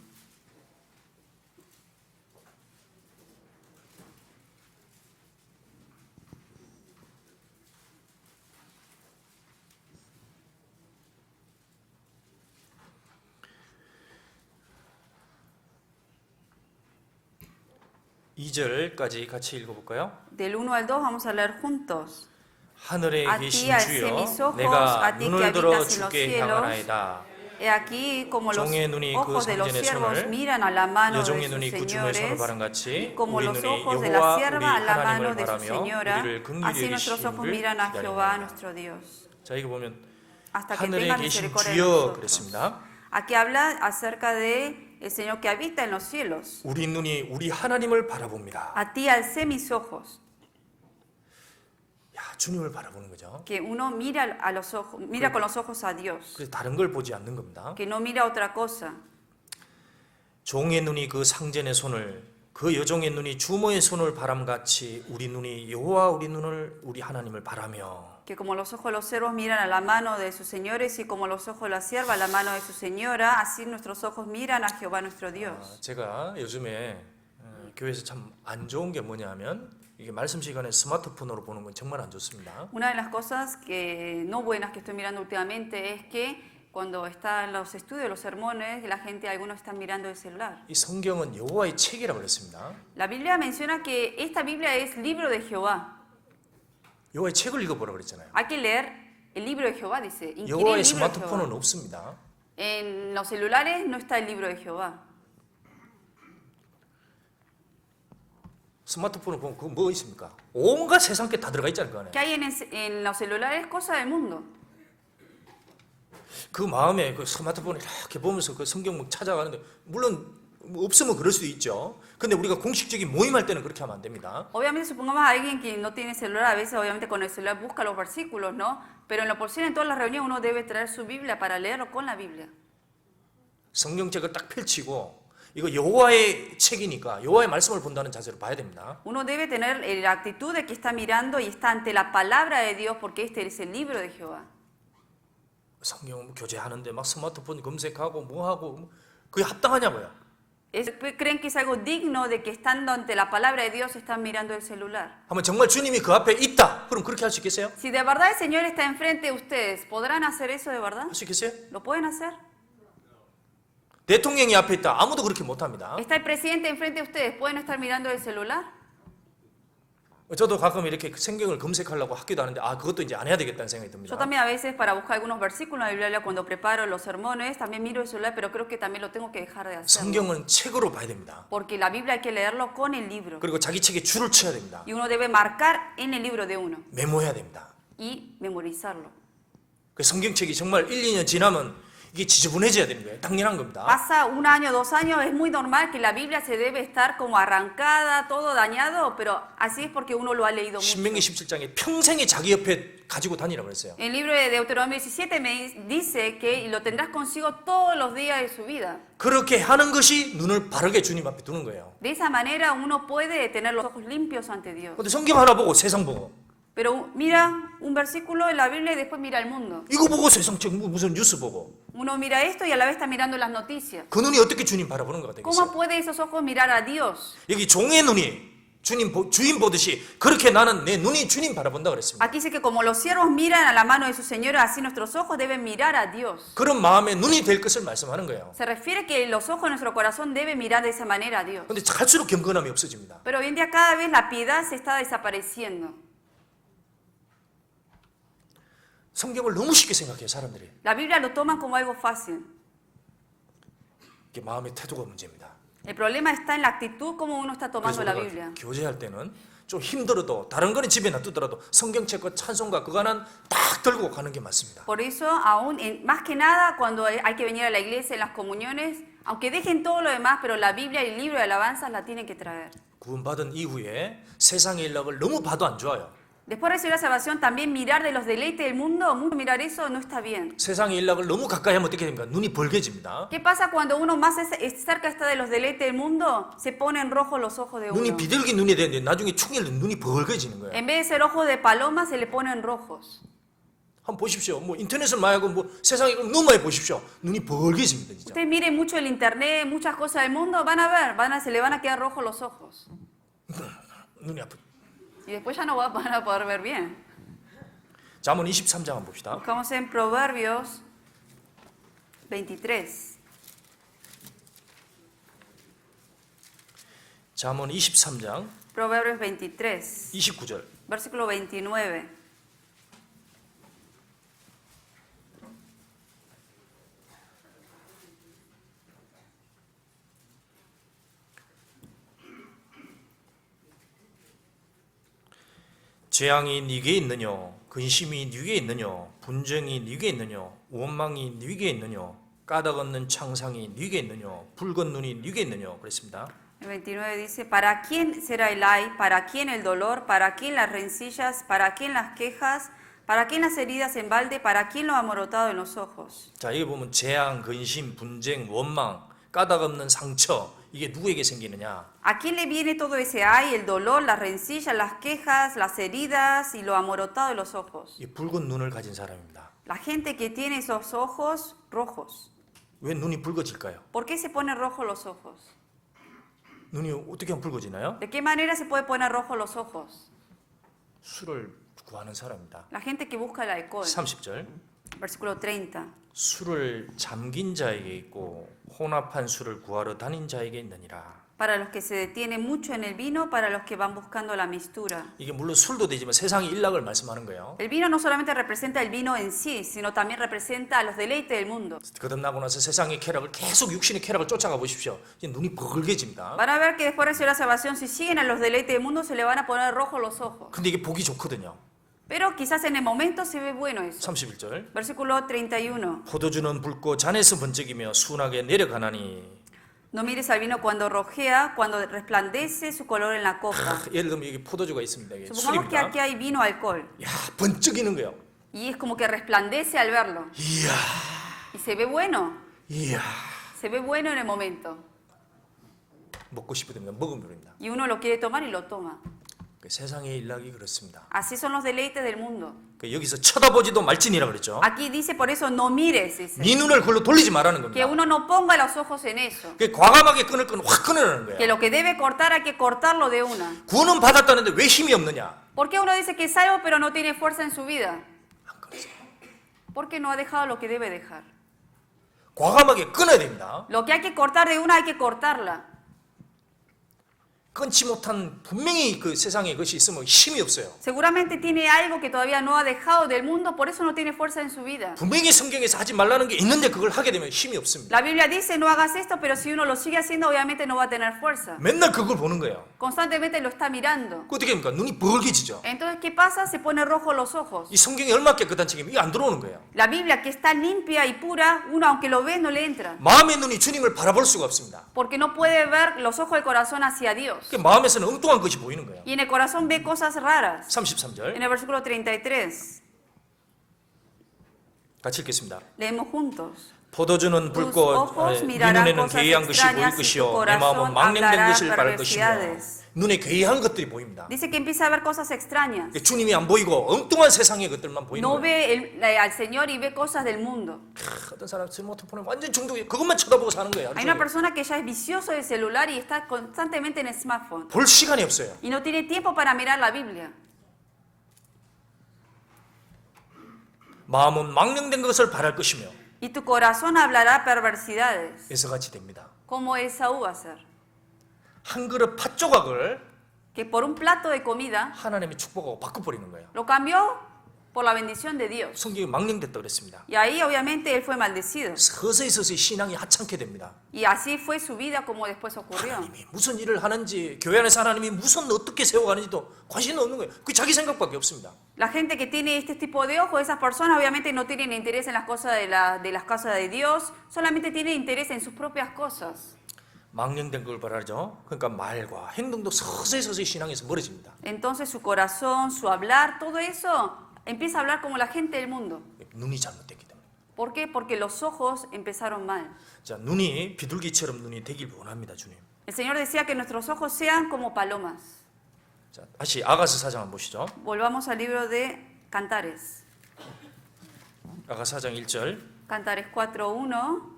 이 절까지 같이 읽어볼까요? Del 1 al 2 vamos a leer juntos. 하늘에 A ti 계신 alcé 주여, mis ojos, 내가 a ti que 눈을 들어 habitas en los 주께 cielos. 향하나이다. He aquí como los 종의 눈이 그 ojos de los 상전의 siervos 손을, miran a la mano de 여종의 sus 눈이 그 주모의 손을 señores, 바람같이 y como 우리 los 눈이 ojos de la 여호와 우리 sierva a la mano 하나님을 de su 바라며 señora, 우리를 긍휼히 así nuestros ojos 여기시기를 miran a Jehová 기다립니다. nuestro Dios, 자, 이거 보면 hasta que 하늘에 tenga 계신 misericordia de 주여 nosotros. 그랬습니다. Aquí habla acerca de el Señor que habita en los cielos. 우리 눈이 우리 하나님을 바라봅니다. A ti alcé mis ojos. 야, 주님을 바라보는 거죠. Que uno mira a los ojos, mira con los ojos a Dios, 그래서 다른 걸 보지 않는 겁니다. que no mira otra cosa. 종의 눈이 그 상전의 손을, 그 여종의 눈이 주모의 손을 바람같이 우리 눈이 여호와 우리 눈을 우리 하나님을 바라며. Que como los ojos de los siervos miran a la mano de sus señores y como los ojos de la sierva a la mano de su señora, así nuestros ojos miran a Jehová nuestro Dios. 제가 요즘에 교회에서 참 안 좋은 게 뭐냐면 이게 말씀 시간에 스마트폰으로 보는 건 정말 안 좋습니다. Una de las cosas que no buenas que estoy mirando últimamente es que cuando están los estudios, los sermones, la gente, algunos están mirando el celular. 이 성경은 여호와의 책이라고 그랬습니다. La Biblia menciona que esta Biblia es libro de Jehová. 여호와의 책을 읽어보라고 그랬잖아요. Hay que leer el libro de Jehová, dice. Inquirir el 여호와의 libro de 스마트폰은 Jehová. 없습니다. En los celulares no está el libro de Jehová. 스마트폰을 보면 그거 뭐 있습니까? 온갖 세상 게 다 들어가 있잖아요. 그 안에. ¿Qué hay en los celulares? Cosas del mundo. 그 마음에 그 스마트폰을 이렇게 보면서 그 성경 찾아가는데 물론 뭐 없으면 그럴 수도 있죠. 근데 우리가 공식적인 모임할 때는 그렇게 하면 안 됩니다. Obviamente, supongamos a alguien que no tiene celular, a veces obviamente con el celular busca los versículos, ¿no? Pero en lo posible en todas las reuniones uno debe traer su Biblia para leerlo con la Biblia. 성경책을 딱 펼치고 이거 여호와의 책이니까 여호와의 말씀을 본다는 자세로 봐야 됩니다. Uno debe tener la actitud de que está mirando y está ante la palabra de Dios porque este es el libro de Jehová. 성경 교제하는데 막 스마트폰 검색하고 뭐 하고 그게 합당하냐고요. ¿Creen que es algo digno de que estando ante la palabra de Dios están mirando el celular? 한번 정말 주님이 그 앞에 있다. 그럼 그렇게 할 수 있겠어요? Si de verdad el Señor está enfrente de ustedes, ¿podrán hacer eso de verdad? 할 수 있겠어요? ¿Lo pueden hacer? 대통령이 앞에 있다. 아무도 그렇게 못합니다. ¿Está el presidente enfrente de ustedes? ¿Pueden estar mirando el celular? 저도 가끔 이렇게 성경을 검색하려고 학교도 하는데 그것도 이제 안 해야 되겠다는 생각이 Yo 듭니다. también a veces para buscar algunos versículos en la Biblia cuando preparo los sermones, también miro el celular, pero creo que también lo tengo que dejar de hacer. 성경은 책으로 봐야 됩니다. Porque la Biblia hay que leerlo con el libro. 그리고 자기 책에 줄을 쳐야 됩니다. Y uno debe marcar en el libro de uno 메모해야 됩니다. y memorizarlo. 그 성경책이 정말 1, 2년 지나면 이게 지저분해져야 되는 거예요. 당연한 겁니다. Pasa un año, 2 años, es muy normal que la Biblia se debe estar como arrancada, todo dañado, pero así es porque uno lo ha leído mucho. 신명기 17장에 평생에 자기 옆에 가지고 다니라고 그랬어요. El libro de Deuteronomio 17 me dice que lo tendrás consigo todos los días de su vida. 그렇게 하는 것이 눈을 바르게 주님 앞에 두는 거예요. De esa manera uno puede tener los ojos limpios ante Dios. 근데 성경 하나 보고 세상 보고 Pero mira un versículo en la Biblia y después mira el mundo. 이거 보고 세상 책 무슨 뉴스 보고 Uno mira esto y a la vez está mirando las noticias. 그 눈이 어떻게 주님 바라보는 거가 ¿Cómo 되겠어요? puede esos ojos mirar a Dios? 여기 종의 눈이 주인 보듯이 그렇게 나는 내 눈이 주님 바라본다 그랬습니다. Aquí dice que como los siervos miran a la mano de su Señor, así nuestros ojos deben mirar a Dios. 그런 마음의 눈이 될 것을 말씀하는 거예요. Se refiere que los ojos de nuestro corazón deben mirar de esa manera a Dios. 근데 갈수록 경건함이 없어집니다. Pero hoy en día cada vez la piedad se está desapareciendo. 성경을 너무 쉽게 생각해요, 사람들이. La Biblia lo toman como algo fácil. 이게 마음의 태도가 문제입니다. El problema está en la actitud como uno está tomando 그래서 la 우리가 Biblia. 교제할 때는 좀 힘들어도 다른 거는 집에 놔두더라도 성경책과 찬송가 그거는 딱 들고 가는 게 맞습니다. Por eso, aún más que nada, cuando hay que venir a la iglesia en las comuniones, aunque dejen todo lo demás, pero la Biblia y el libro de alabanzas la tienen que traer. 구원받은 이후에 세상의 일락을 너무 봐도 안 좋아요. Después de recibir la salvación, también mirar de los deleites del mundo, mirar eso no está bien. 세상의 일락을 너무 가까이 하면 어떻게 됩니까? 눈이 벌개집니다. ¿Qué pasa cuando uno más cerca está de los deleites del mundo? Se ponen rojos los ojos de 눈이 uno. 비둘기 눈이 되는데 나중에 충혈 눈이 벌개지는 거예요. En vez de ser ojos de paloma, se le ponen rojos. 한번 보십시오. 뭐 인터넷을 많이 하고 뭐 세상에 너무 많이 보십시오. 눈이 벌개집니다, 진짜. Ustedes miren mucho el internet, muchas cosas del mundo, van a ver, se le van a quedar rojos los ojos. 눈이 아프. Y después ya no van a poder ver bien. 잠언 23장 한번 봅시다. Buscamos en Proverbios 23. 잠언 23장 Proverbios 23, 29절. versículo 29. 재앙이 네게 있느뇨, 근심이 네게 있느뇨, 분쟁이 네게 있느뇨, 원망이 네게 있느뇨, 까닭 없는 창상이 네게 있느뇨, 붉은 눈이 네게 있느뇨. 그랬습니다. El 29 dice, ¿para quién será el ay? ¿Para quién el dolor? ¿Para quién las rencillas? ¿Para quién las quejas? ¿Para quién las heridas en balde? ¿Para quién lo amorotado en los ojos? 자, 여기 보면 재앙, 근심, 분쟁, 원망, 까닭 없는 상처, 이게 누구에게 생기느냐? ¿A quién le viene todo ese ay? El dolor, las rencillas, las quejas, las heridas y lo amorotado de los ojos. 이 붉은 눈을 가진 사람입니다. La gente que tiene esos ojos rojos. 왜 눈이 붉어질까요? ¿Por qué se ponen rojos los ojos? 눈이 어떻게 하면 붉어지나요? ¿De qué manera se puede poner rojos los ojos? 술을 구하는 사람입니다. La gente que busca el alcohol. 30절. Versículo 30. 술을 잠긴 자에게 있고 혼합한 술을 구하러 다닌 자에게 있느니라. Para los que se detienen mucho en el vino, para los que van buscando la mistura. 이게 물론 술도 되지만 세상의 일락을 말씀하는 거예요. El vino no solamente representa el vino en sí, sino también representa los deleites del mundo. 거듭나고 나서 세상의 쾌락을 계속 육신의 쾌락을 쫓아가 보십시오. 이제 눈이 벌개집니다. Van a ver que después de recibir la salvación, si siguen a los deleites del mundo, se le van a poner rojos los ojos. 근데 이게 보기 좋거든요. Pero quizás en el momento se ve bueno eso. 31절. Versículo 31. 포도주는 붉고 잔에서 번쩍이며 순하게 내려가나니. No mires al vino cuando rojea, cuando resplandece su color en la copa. 예를 들면 여기 포도주가 있습니다. 이게 Supongamos que 술입니다. aquí hay vino alcohol 야, 번쩍이는 거예요. y es como que resplandece al verlo. 이야, Y se ve bueno, 이야. se ve bueno en el momento. 먹고 싶어집니다. 먹음입니다. Y uno lo quiere tomar y lo toma. 세상의 일락이 그렇습니다. Así son los deleites del mundo. 여기서 쳐다보지도 말지니라 그랬죠. Aquí dice por eso no mires, dice. 네 눈을 그걸로 돌리지 말라는 Que 겁니다. uno no ponga los ojos en eso. 과감하게 끊을 건 확 끊으라는 Que 거예요. lo que debe cortar hay que cortarlo de una. 구원은 받았다는데 왜 힘이 없느냐? ¿Por qué uno dice que es salvo pero no tiene fuerza en su vida? 안 끊으세요. Porque no ha dejado lo que debe dejar. 과감하게 끊어야 됩니다. Lo que hay que cortar de una hay que cortarla. 끊지 못한 분명히 그 세상에 그것이 있으면 힘이 없어요. Seguramente tiene algo que todavía no ha dejado del mundo, por eso no tiene fuerza en su vida. 분명히 성경에서 하지 말라는 게 있는데 그걸 하게 되면 힘이 없습니다. La Biblia dice no hagas esto, pero si uno lo sigue haciendo, obviamente no va a tener fuerza. 맨날 그걸 보는 거예요. Constantemente lo está mirando. 그 어떻게 됩니까? 눈이 벌개지죠. Entonces, ¿qué pasa? Se pone rojo los ojos. 이 성경이 얼마나 깨끗한 책이면 이게 안 들어오는 거예요. La Biblia, que está limpia y pura, uno aunque lo ve no le entra. 마음의 눈이 주님을 바라볼 수가 없습니다. Porque no puede ver los ojos del corazón hacia Dios. 그 마음에서는 엉뚱한 것이 보이는 거예요. Y en el corazón ve cosas raras. 33절 En el versículo 33, 같이 읽겠습니다. leemos juntos. 포도주는 Tus 불꽃, ojos 네 mirarán 눈에는 cosas 괴이한 것이 보일 extrañas y tu 것이요 내 마음은 corazón 망령된 hablará 것을 바랄 것이며 perversidades. 눈에 괴이한 것들이 보입니다. Dice que empieza a ver cosas extrañas. 그러니까 주님이 안 보이고 엉뚱한 세상의 것들만 보이는 No 거예요. ve al Señor y ve cosas del mundo. 어떤 사람 스마트폰에 완전 중독이 그것만 쳐다보고 사는 거예요. 하루 Hay una 종일. persona que ya es vicioso del celular y está constantemente en el smartphone. 볼 시간이 없어요. Y no tiene tiempo para mirar la Biblia. 마음은 망령된 것을 바랄 것이며 Y tu corazón hablará perversidades. 에서같이 됩니다. Como Esaú va a ser. 한 그릇 팥 조각을 Que por un plato de comida 하나님이 축복하고 바꿔버리는 거예요. lo cambió por la bendición de Dios. 성경이 망령됐다 그랬습니다. Y ahí obviamente él fue maldecido. 서서히 신앙이 하찮게 됩니다. Y así fue su vida como después ocurrió. 하나님이 무슨 일을 하는지 교회 안에서 하나님이 무슨 어떻게 세워가는지도 관심이 없는 거예요. 그 자기 생각밖에 없습니다. La gente que tiene este tipo de ojos, esas personas obviamente no tienen interés en las cosas de las casas de Dios, solamente tienen interés en sus propias cosas. 망령된 걸 바라죠. 그러니까 말과 행동도 서서히 신앙에서 멀어집니다. Entonces su corazón, su hablar, todo eso empieza a hablar como la gente del mundo. 눈이 잘못됐기 때문에. ¿Por qué? Porque los ojos empezaron mal. 자, 눈이 비둘기처럼 눈이 되길 원합니다, 주님. El Señor decía que nuestros ojos sean como palomas. 자, 다시 아가서 4장 한번 보시죠. Volvamos al libro de Cantares. 아가서 4장 1절. Cantares 4:1.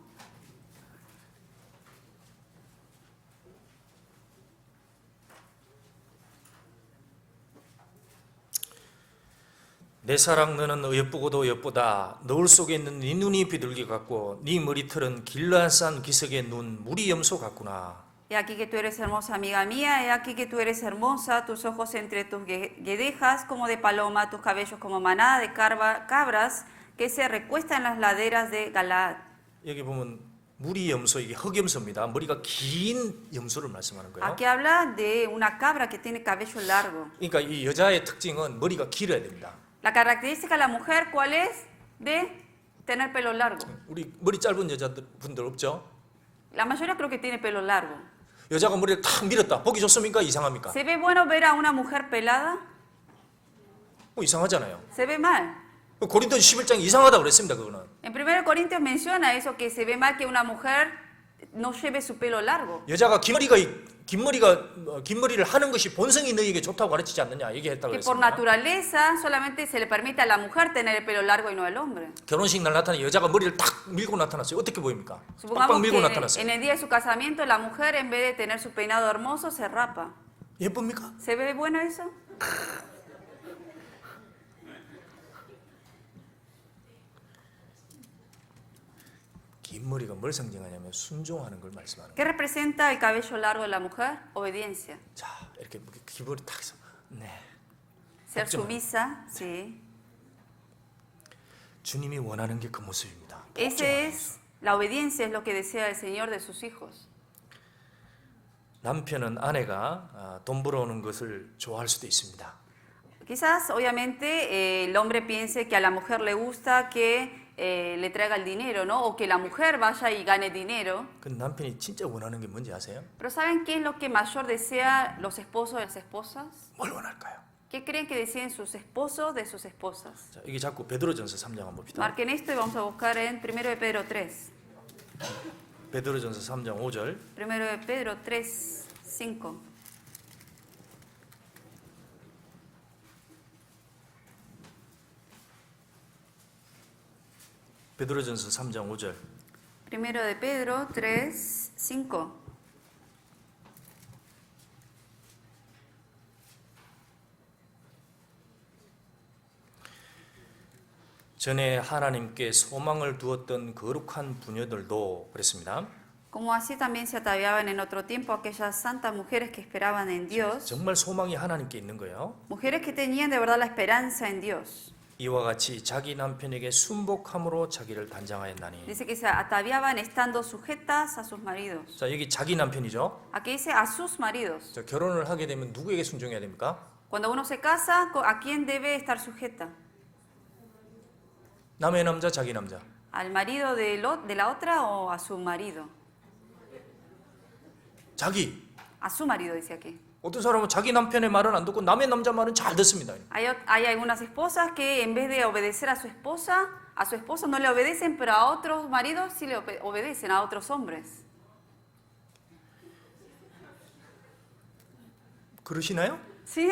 내 사랑 너는 예쁘고도 예쁘다. 너울 속에 있는 네 눈이 비둘기 같고 네 머리털은 길라산 기슭의 눈 무리 염소 같구나. He aquí que tú eres hermosa, amiga mía, he aquí que tú eres hermosa, tus ojos entre tus guedejas como de paloma, tus cabellos como manada de cabras que se recuestan en las laderas de Galaad. 여기 보면 무리 염소 이게 흑염소입니다. 머리가 긴 염소를 말씀하는 거예요. Aquí habla de una cabra que tiene cabello largo. 그러니까 이 여자의 특징은 머리가 길어야 됩니다. La característica de la mujer, ¿cuál es? De tener pelo largo. 우리 머리 짧은 여자들 분들 없죠? La mayoría creo que tiene pelo largo. 여자가 머리를 탁 밀었다. 보기 좋습니까? 이상합니까? ¿Se ve bueno ver a una mujer pelada? 이상하잖아요. Se ve mal. 고린도전 11장 이상하다 그랬습니다. 그거는. En 1 Corintios menciona eso, que se ve mal que una mujer no lleve su pelo largo. 여자가 긴 머리를 하는 것이 본성이 너희에게 좋다고 가르치지 않느냐 얘기했다고 Que por 그랬습니다. naturaleza solamente se le permite a la mujer tener el pelo largo y no al hombre. 결혼식 날 나타난 여자가 머리를 탁 밀고 나타났어요. 어떻게 보입니까? 빡빡 Supongamos 밀고 que 나타났어요. en el día de su casamiento la mujer en vez de tener su peinado hermoso se rapa. 예쁩니까? ¿Se ve bueno eso? 긴 머리가 뭘 상징하냐면 순종하는 걸 말씀하는 ¿Qué 거예요. representa el cabello largo de la mujer? Obediencia. 자, 이렇게 긴 머리 탁 해서 네. Ser 걱정. sumisa, sí. 주님이 원하는 게 그 모습입니다. Ese es, la obediencia es lo que desea el Señor de sus hijos. 남편은 아내가 돈 벌어오는 것을 좋아할 수도 있습니다. Quizás, obviamente, el hombre piense que a la mujer le gusta que le traiga el dinero, ¿no? O que la mujer vaya y gane dinero. 그 남편이 진짜 원하는 게 뭔지 아세요? Pero ¿saben qué es lo que mayor desea los esposos de las esposas? 뭘 원할까요? ¿Qué creen que deciden sus esposos de sus esposas? 자, 이게 자꾸 베드로전서 3장 한번 봅시다. Marquen esto y vamos a buscar en 1 de Pedro 3. 베드로전서 3장 5절. 1 de Pedro 3, 5. 베드로전서 3장 5절. 1 de Pedro 3, 5. 전에 하나님께 소망을 두었던 거룩한 부녀들도 그랬습니다. Como así también se ataviaban en otro tiempo aquellas santas mujeres que esperaban en Dios, 정말 소망이 하나님께 있는 거예요. mujeres que tenían de verdad la esperanza en Dios. 이와 같이 자기 남편에게 순복함으로 자기를 단장하였나니. Dice que se ataviaban estando sujetas a sus maridos. 자, 여기 자기 남편이죠. Aquí dice a sus maridos. 자, 결혼을 하게 되면 누구에게 순종해야 됩니까? Cuando uno se casa, ¿a quién debe estar sujeta? 남의 남자, 자기 남자. ¿Al marido de la otra o a su marido? 자기. A su marido, dice aquí. 어떤 사람은 자기 남편의 말은 안 듣고 남의 남자 말은 잘 듣습니다. Hay algunas esposas que en vez de obedecer a su esposo no le obedecen, pero a otros maridos sí le obedecen, a otros hombres. 그러시나요? ¿Sí?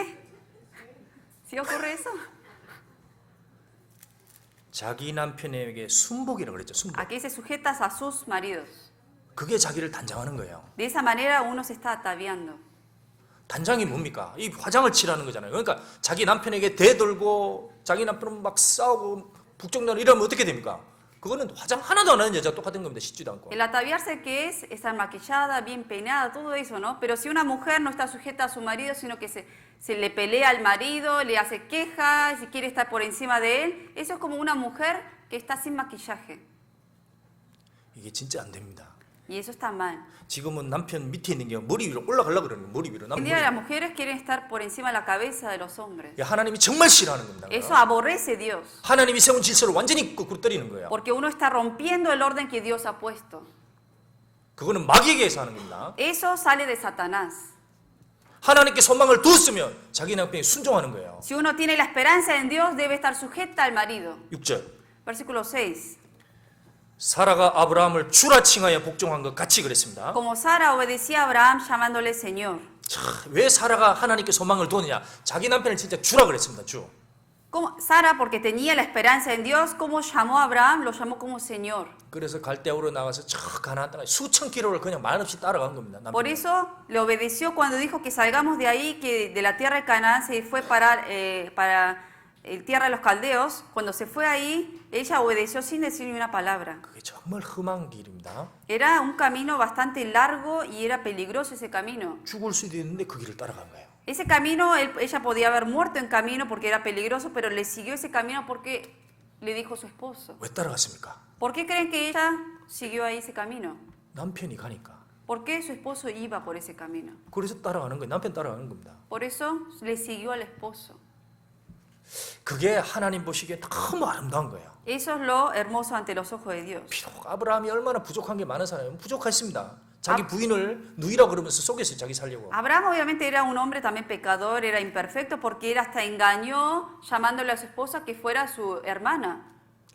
¿Sí ocurre eso? 자기 남편에게 순복이라고 그랬죠. 순복. Aquí se sujetas a sus maridos. 그게 자기를 단장하는 거예요. De esa manera uno se está ataviando. 단장이 뭡니까? 이 화장을 칠하는 거잖아요. 그러니까 자기 남편에게 대들고 자기 남편은 막 싸우고 북적거리고 이러면 어떻게 됩니까? 그거는 화장 하나도 안 하는 여자 똑같은 겁니다. 씻지도 않고. El ataviarse que es estar maquillada, bien peinada, todo eso, ¿no? Pero si una mujer no está sujeta a su marido, sino que se le pelea al marido, le hace quejas, si quiere estar por encima de él, eso es como una mujer que está sin maquillaje. 이게 진짜 안 됩니다. Y eso está mal. 지금은 남편 밑에 있는 게 머리 위로 올라가려고 그러는 거예요. 머리 위로. Hoy en día las mujeres quieren estar por encima de la cabeza de los hombres. 하나님이 정말 싫어하는 겁니다. Eso aborrece Dios, 하나님이 세운 질서를 완전히 거꾸로 때리는 거예요. porque uno está rompiendo el orden que Dios ha puesto. 그거는 마귀에게서 하는 겁니다. Eso sale de Satanás. 하나님께 소망을 두었으면 자기 남편이 순종하는 거예요. Si uno tiene la esperanza en Dios, debe estar sujeta al marido. 6절. Versículo 6. 사라가 아브라함을 주라 칭하여 복종한 것 같이 그랬습니다. Como Sara obedecía a Abraham llamándole Señor. 자, 왜 사라가 하나님께 소망을 두었느냐? 자기 남편을 진짜 주라 그랬습니다. 주. Como Sara, porque tenía la esperanza en Dios, como llamó a Abraham, lo llamó como Señor. 그래서 갈대아우로 나가서 저 가나안 땅에 수천 킬로를 그냥 말없이 따라간 겁니다. 남편이. Por eso le obedeció cuando dijo que salgamos de ahí, que de la tierra de Canaán se fue para tierra de los caldeos. Cuando se fue ahí, ella obedeció sin decir ni una palabra. 그게 정말 험한 길입니다. Era un camino bastante largo y era peligroso ese camino. 죽을 수도 있는데 그 길을 따라간 거예요. Ese camino, ella podía haber muerto en camino porque era peligroso, pero le siguió ese camino porque le dijo su esposo. 왜 따라갔습니까? ¿Por qué creen que ella siguió ahí ese camino? 남편이 가니까. ¿Por qué su esposo iba por ese camino? 그래서 따라가는 거예요. 남편 따라가는 겁니다. Por eso le siguió al esposo. 그게 하나님 보시기에 너무 아름다운 거예요. Eso es lo hermoso ante los ojos de Dios. 비록 아브라함이 얼마나 부족한 게 많은 사람이에요. 부족했습니다. 자기 부인을 누이라고 그러면서 속였어요. 자기 살려고. Abraham obviamente era un hombre también pecador, era imperfecto porque él hasta engañó llamándole a su esposa que fuera su hermana.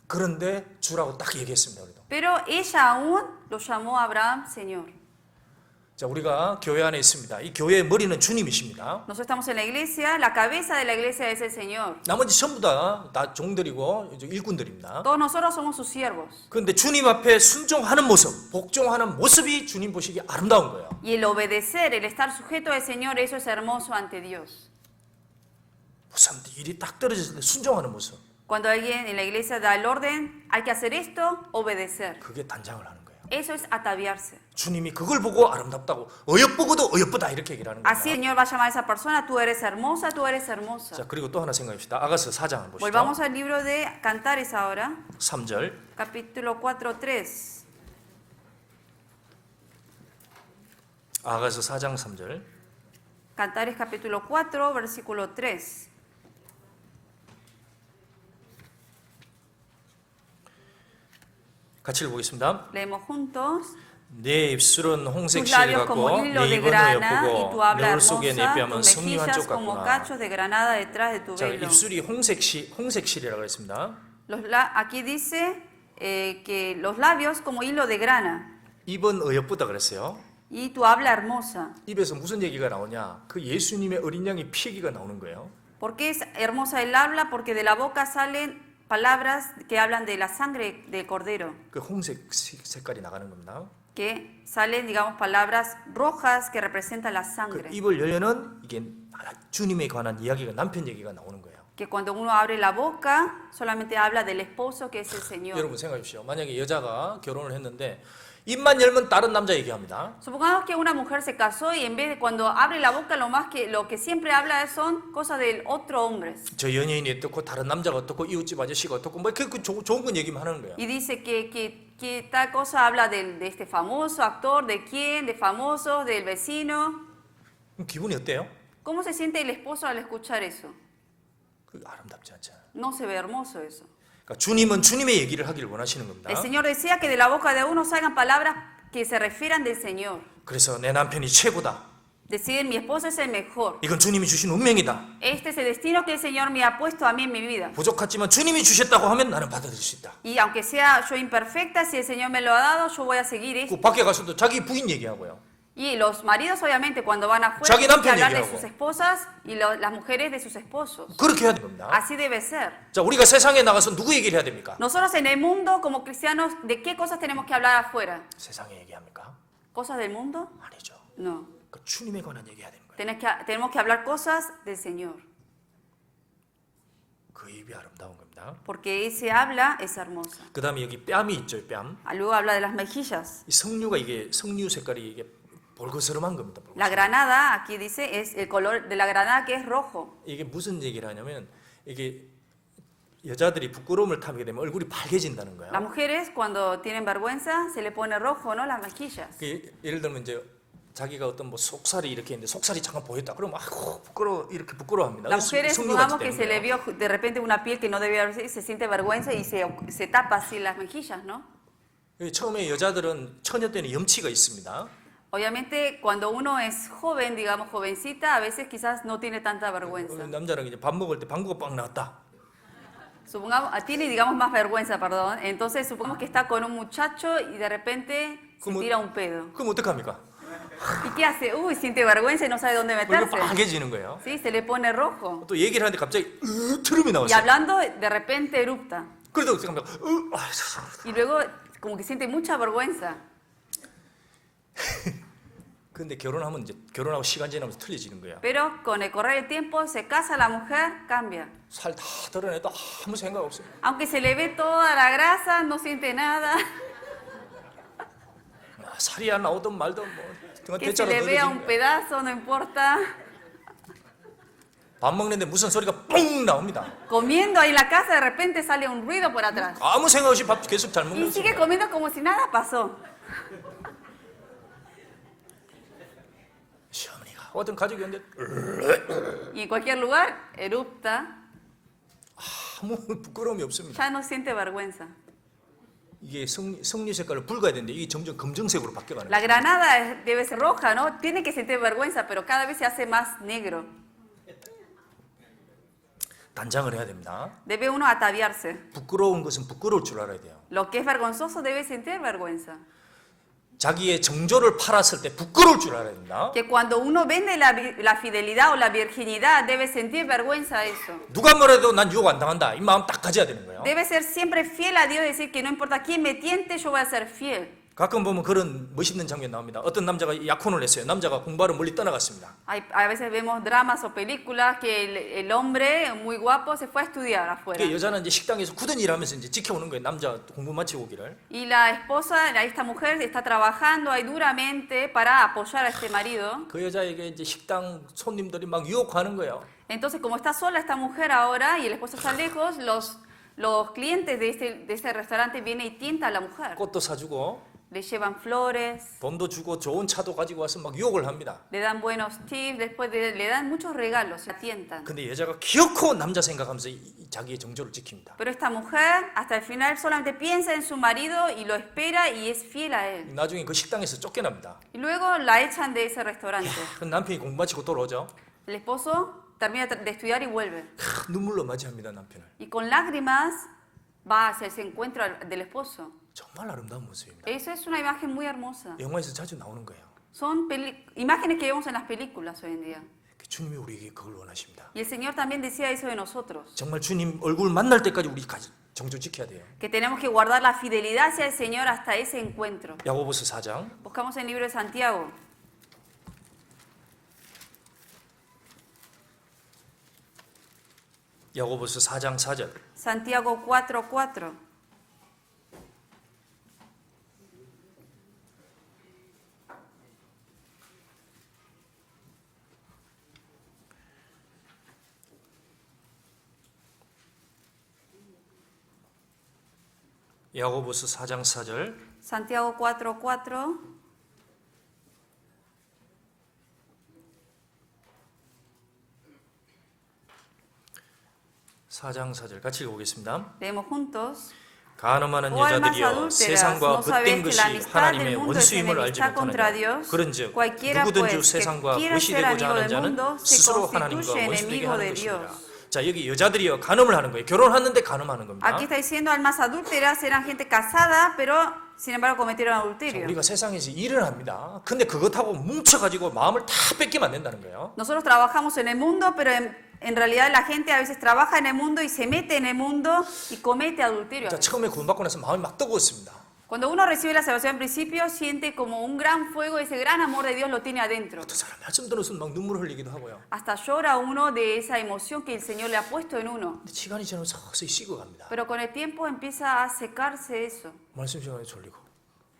그런데 주라고 딱 얘기했습니다. 그래도. Pero ella aún lo llamó a Abraham Señor. 자, 우리가 교회 안에 있습니다. 이 교회의 머리는 주님이십니다. Nosotros estamos en la iglesia, la cabeza de la iglesia es el Señor. 나머지 전부 다 종들이고 이제 일꾼들입니다. Todos nosotros somos sus siervos. 그런데 주님 앞에 순종하는 모습, 복종하는 모습이 주님 보시기에 아름다운 거예요. Y el obedecer, el estar sujeto al Señor, eso es hermoso ante Dios. 무슨 일이 딱 떨어졌을 때 순종하는 모습. Cuando alguien en la iglesia da el orden, hay que hacer esto, obedecer. 그게 단장을 하는 거예요. Eso es ataviarse. 주님이 그걸 보고 아름답다고 어여쁘고도 어여쁘다 이렇게 얘기를 하는 Así el 겁니다. Señor va a llamar a esa persona, tú eres hermosa, tú eres hermosa. 자, 그리고 또 하나 생각합시다. 아가서 4장을 보시죠. Volvamos al libro de Cantares ahora, 3절. capítulo 4, 3. 아가서 4장 3절. Cantares capítulo 4, versículo 3. 같이 읽어보겠습니다. Leemos juntos. 내 입술은 홍색 Tus 실을 labios como 갖고 hilo 내 de 입은 grana y 어여쁘고 tu 내 habla 얼 속에 내 hermosa, 뺨은 tus 승리 mejillas 한쪽 como 같구나. cachos de granada detrás de tu 자, velo. 입술이 홍색실이라고 했습니다. Aquí dice que los labios como hilo de grana 입은 어여쁘다 그랬어요. y tu habla hermosa. 입에서 무슨 얘기가 나오냐? 그 예수님의 어린 양의 피 얘기가 나오는 거예요. ¿Por qué es hermosa el habla? Porque de la boca salen palabras que hablan de la sangre del cordero, 그 홍색 색깔이 나가는 겁니다. que salen, digamos, palabras rojas que representan la 그 sangre. 입을 열면은 이게 주님에 관한 이야기가 남편 얘기가 나오는 거예요. Que cuando uno abre la boca, solamente habla del esposo que es el Señor. 여러분 생각해 보십시오. 만약에 여자가 결혼을 했는데 입만 열면 다른 남자 얘기합니다. Supongamos que una mujer se casó y en vez de cuando abre la boca lo que siempre habla son cosas del otro hombre. 저 연예인이 어떻고 다른 남자가 어떻고 이웃집 아저씨가 어떻고 뭐 그 좋은 건 얘기만 하는 거예요. Y dice que tal cosa habla de este famoso actor, de quién, de famosos, del vecino. 그럼 기분이 어때요? ¿Cómo se siente el esposo al escuchar eso? 그 아름답지 않잖아요. No se ve hermoso eso. 그러니까 주님은 주님의 얘기를 하기를 원하시는 겁니다. El Señor desea que de la boca de uno salgan palabras que se refieran del Señor. 그래서 내 남편이 최고다. Decir, mi esposo es el mejor. 이건 주님이 주신 운명이다. Este es el destino que el Señor me ha puesto a mí en mi vida. 부족하지만 주님이 주셨다고 하면 나는 받아들일 수 있다. Y aunque sea yo imperfecta, si el Señor me lo ha dado, yo voy a seguir esto. 그 밖에 가서도 자기 부인 얘기하고요. Y los maridos, obviamente, cuando van afuera, 자기 tienen que 남편 hablar de 얘기하고. sus esposas y las mujeres de sus esposos. 그렇게 해야 됩니다. Así debe ser. 자, 우리가 세상에 나가서 누구 얘기를 해야 됩니까? Nosotros en el mundo, como cristianos, ¿de qué cosas tenemos que hablar afuera? 세상에 얘기합니까? ¿Cosas del mundo? 아니죠. No. 그 주님에 관한 얘기해야 되는 거예요. Tenemos que hablar cosas del Señor. 그 입이 아름다운 겁니다. Porque ese habla es hermosa. 그 다음에 여기 뺨이 있죠, 뺨. Luego habla de las mejillas. 이 석류가 이게 석류 색깔이 이게 볼거스름한 겁니다. La granada, aquí dice, es el color de la granada que es rojo. 이게 무슨 얘기를 하냐면 이게 여자들이 부끄러움을 타게 되면 얼굴이 밝아진다는 거야. Las mujeres cuando tienen vergüenza se le pone rojo, ¿no? Las mejillas. 예를 들면 이제 자기가 어떤 뭐 속살이 이렇게 있는데 속살이 잠깐 보였다. 그러면 아이고 부끄러워 이렇게 부끄러워합니다. Las mujeres, 석류가 supongamos que 되는 se le 거예요. vio de repente una piel que no debía verse y se siente vergüenza y se tapa así las mejillas, ¿no? 처음에 여자들은 처녀 때는 염치가 있습니다. Obviamente, cuando uno es joven, digamos jovencita, a veces quizás no tiene tanta vergüenza. 남자랑 이제 밥 먹을 때 방구가 빵 나왔다. Supongamos, tiene, digamos, más vergüenza, perdón. Entonces, supongamos que está con un muchacho y de repente se ¿Cómo? tira un pedo. 그럼 어떡합니까? ¿Y qué hace? Uy, siente vergüenza y no sabe dónde 얼굴 meterse. 빨개지는 거예요. Sí, se le pone rojo. 또 얘기를 하는데 갑자기 트름이 Y 나왔어요. hablando, de repente erupta. 그래도 생각하면 Y luego, como que siente mucha vergüenza. 근데 결혼하면 이제 결혼하고 시간 지나면서 틀려지는 거야. Pero con el correr del tiempo, se casa la mujer, cambia. 살 다 드러내도 아무 생각 없어요. Aunque se le ve toda la grasa, no siente nada. 살이 안 나오든 말든 뭐 등한 Que se 대자로 le vea un 넣어지는 거야. pedazo, no importa. 밥 먹는데 무슨 소리가 뽕 나옵니다. Comiendo ahí en la casa, de repente sale un ruido por atrás. 아무 생각 없이 밥 계속 잘 Y 먹는 sigue 거예요. comiendo como si nada pasó. 시어머니가 어떤 가족이 오는데 Y en cualquier lugar, erupta, 아무 부끄러움이 없습니다. ya no siente vergüenza. 이게 석류 색깔을 붉어야 되는데 이게 점점 검정색으로 바뀌어가는 La 거예요. granada debe ser roja, ¿no? Tiene que sentir vergüenza, pero cada vez se hace más negro. 단장을 해야 됩니다. Debe uno ataviarse. 부끄러운 것은 부끄러울 줄 알아야 돼요. Lo que es vergonzoso debe sentir vergüenza. 자기의 정조를 팔았을 때 부끄러울 줄 알아야 됩니다. Que cuando uno vende la fidelidad o la virginidad, debe sentir vergüenza a eso. 누가 뭐래도 난 유혹 안 당한다. 이 마음 딱 가져야 되는 거예요. Debe ser siempre fiel a Dios, decir que no importa quién me tiente, yo voy a ser fiel. 가끔 보면 그런 멋있는 장면 나옵니다. 어떤 남자가 약혼을 했어요. 남자가 공부하러 멀리 떠나갔습니다. A veces vemos dramas o películas que el hombre muy guapo se fue a estudiar afuera. 그 여자는 이제 식당에서 굳은히 일하면서 이제 지켜오는 거예요. 남자 공부 마치고 오기를. Y la esposa, esta mujer, está trabajando ahí duramente para apoyar a este marido. 그 여자에게 이제 식당 손님들이 막 유혹하는 거예요. Entonces, como está sola esta mujer ahora y el esposo está lejos, los clientes de este restaurante vienen y tientan a la mujer. 꽃도 사주고 Le llevan flores, 돈도 주고 좋은 차도 가지고 와서 막 유혹을 합니다. le dan buenos tips, después le dan muchos regalos, la tientan. 근데 여자가 기어코 남자 생각하면서 자기의 정조를 지킵니다. Pero esta mujer, hasta el final, solamente piensa en su marido y lo espera y es fiel a él. 나중에 그 식당에서 쫓겨납니다. Y luego la echan de ese restaurante. 그 남편이 공부 마치고 돌아오죠. El esposo termina de estudiar y vuelve. 눈물로 맞이합니다, 남편을. Y con lágrimas va hacia ese encuentro del esposo. 정말 아름다운 모습입니다. Eso es una imagen muy hermosa. 영화에서 자주 나오는 거예요. Son imágenes que vemos en las películas hoy en día. 주님이 우리에게 그걸 원하십니다. Y el Señor también decía eso de nosotros. 정말 주님 얼굴 만날 때까지 우리 정조 지켜야 돼요. Que tenemos que guardar la fidelidad hacia el Señor hasta ese encuentro. 야고보서 4장 Buscamos el libro de Santiago. 야고보서 4장 4절. Santiago 4:4. 야고보서 4장 4절. Santiago 4:4. 4장 4절 같이 읽어보겠습니다. Leemos juntos. 간음하는 O almas 여자들이여 adúlteras, 세상과 ¿no 겉된 sabéis que 것이 la amistad 하나님의 del mundo es 원수임을 알지 enemistad contra 못하느냐. Dios? 그런즉 Cualquiera 누구든지 pues 세상과 que quiera 것이 ser 되고자 amigo 하는 del 자는 mundo se 스스로 하나님과 constituye 원수되게 enemigo 하는 de 것이니라. Dios. 자, 여기 여자들이여 간음을 하는 거예요. 결혼하는데 간음하는 겁니다. Aquí está diciendo almas adúlteras eran gente casada, pero sin embargo cometieron 자, adulterio. 우리가 세상에서 일을 합니다. 근데 그것하고 뭉쳐가지고 마음을 다 뺏기면 안 된다는 거예요. Nosotros trabajamos en el mundo, pero en realidad la gente a veces trabaja en el mundo y se mete en el mundo y comete adulterio. 자, 처음에 구원받고 나서 마음이 막 뜨거웠습니다. Cuando uno recibe la salvación al principio, siente como un gran fuego, ese gran amor de Dios lo tiene adentro. 어떤 사람 말씀 들어서 막 눈물 흘리기도 하고요. Hasta llora uno de esa emoción que el Señor le ha puesto en uno. 근데 시간이 지나면 서서히 식어갑니다. Pero con el tiempo empieza a secarse eso, 말씀 시간에 졸리고.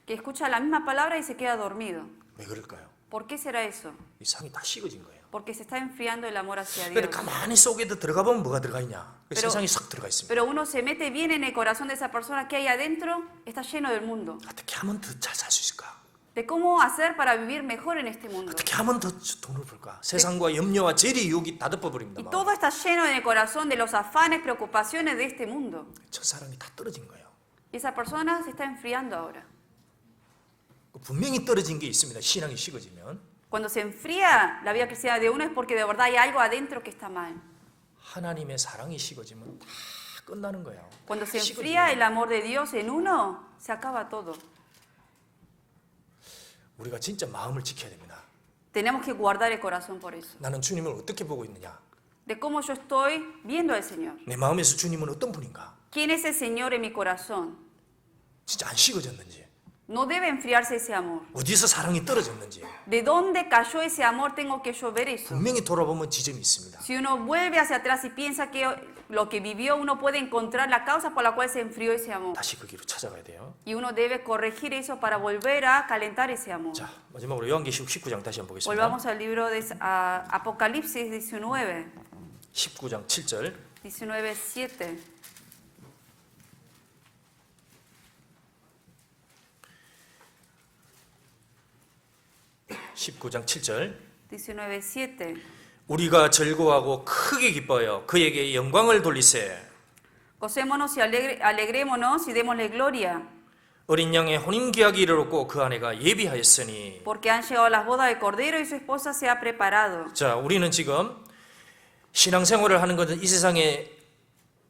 que escucha la misma palabra y se queda dormido. 왜 그럴까요? ¿Por qué será eso? 이 상이 다 식어진 거예요. Porque se está enfriando el amor hacia 근데 Dios. 가만히 속에도 들어가 보면 뭐가 들어가 있냐? 그 Pero- 세상이 싹 들어가 있습니다. Pero uno se mete bien en el corazón de esa persona que hay adentro, está lleno del mundo. 어떻게 하면 더 잘 살 수 있을까? De cómo hacer para vivir mejor en este mundo. 어떻게 하면 더 돈을 벌까? 세상과 염려와 재리 유혹이 다 덮어버립니다. Y todo está lleno en el corazón de los afanes, preocupaciones de este mundo. 저 사람이 다 떨어진 거예요. Y esa persona se está enfriando ahora. 분명히 떨어진 게 있습니다. 신앙이 식어지면. Cuando se enfría la vida cristiana de uno es porque de verdad hay algo adentro que está mal. 하나님의 사랑이 식어지면 다 끝나는 거예요. Cuando se 식어지면. enfría el amor de Dios en uno, se acaba todo. 우리가 진짜 마음을 지켜야 됩니다. Tenemos que guardar el corazón por eso. 나는 주님을 어떻게 보고 있느냐? De cómo yo estoy viendo al Señor. 내 마음에서 주님은 어떤 분인가? ¿Quién es el Señor en mi corazón? 진짜 안 식어졌는지, No debe enfriarse ese amor. 어디서 사랑이 떨어졌는지 ¿De dónde cayó ese amor? Tengo que yo ver eso. 분명히 돌아보면 지점이 있습니다. Si uno vuelve hacia atrás y piensa que lo que vivió, uno puede encontrar la causa por la cual se enfrió ese amor. 다시 그 길로 찾아가야 돼요. Y uno debe corregir eso para volver a calentar ese amor. 자, 마지막으로 요한계시록 19장 다시 한번 보겠습니다. Volvamos al libro de Apocalipsis 19, 19장 7절. 19:7. 19장 7절. 19:7. 우리가 즐거워하고 크게 기뻐하여 그에게 영광을 돌리세. Gocémonos y alegrémonos y démosle gloria, 어린 양의 혼인기약이 이르렀고 그 아내가 예비하였으니. porque han llegado las bodas del Cordero y su esposa se ha preparado. 자, 우리는 지금 신앙생활을 하는 것은 이 세상에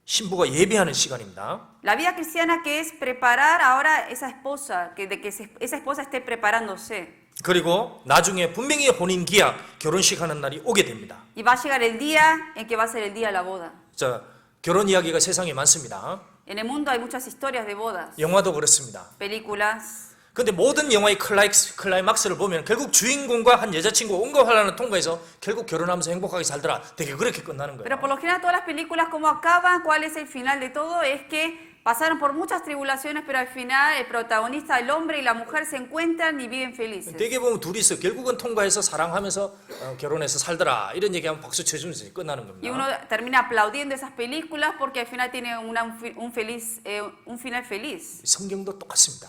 신부가 예비하는 시간입니다. La vida cristiana que es preparar ahora esa esposa, esa esposa esté preparándose. 그리고 나중에 분명히 혼인기약, 결혼식 하는 날이 오게 됩니다. Y va a llegar el día en que va a ser el día de la boda. 자, 결혼 이야기가 세상에 많습니다. En el mundo hay muchas historias de bodas, 영화도 그렇습니다. películas. 근데 모든 영화의 클라이막스를 보면 결국 주인공과 한 여자친구가 온갖 환란을 통과해서 결국 결혼하면서 행복하게 살더라. 되게 그렇게 끝나는 Pero 거예요. por lo general todas las películas como acaban, cuál es el final de todo, es que pasaron por muchas tribulaciones, pero al final el protagonista, el hombre y la mujer se encuentran y viven felices. 되게 보면 둘이서 결국은 통과해서 사랑하면서 결혼해서 살더라. 이런 얘기하면 박수 쳐주면서 끝나는 Y uno 겁니다. termina aplaudiendo esas películas porque al final tiene un final feliz. 성경도 똑같습니다.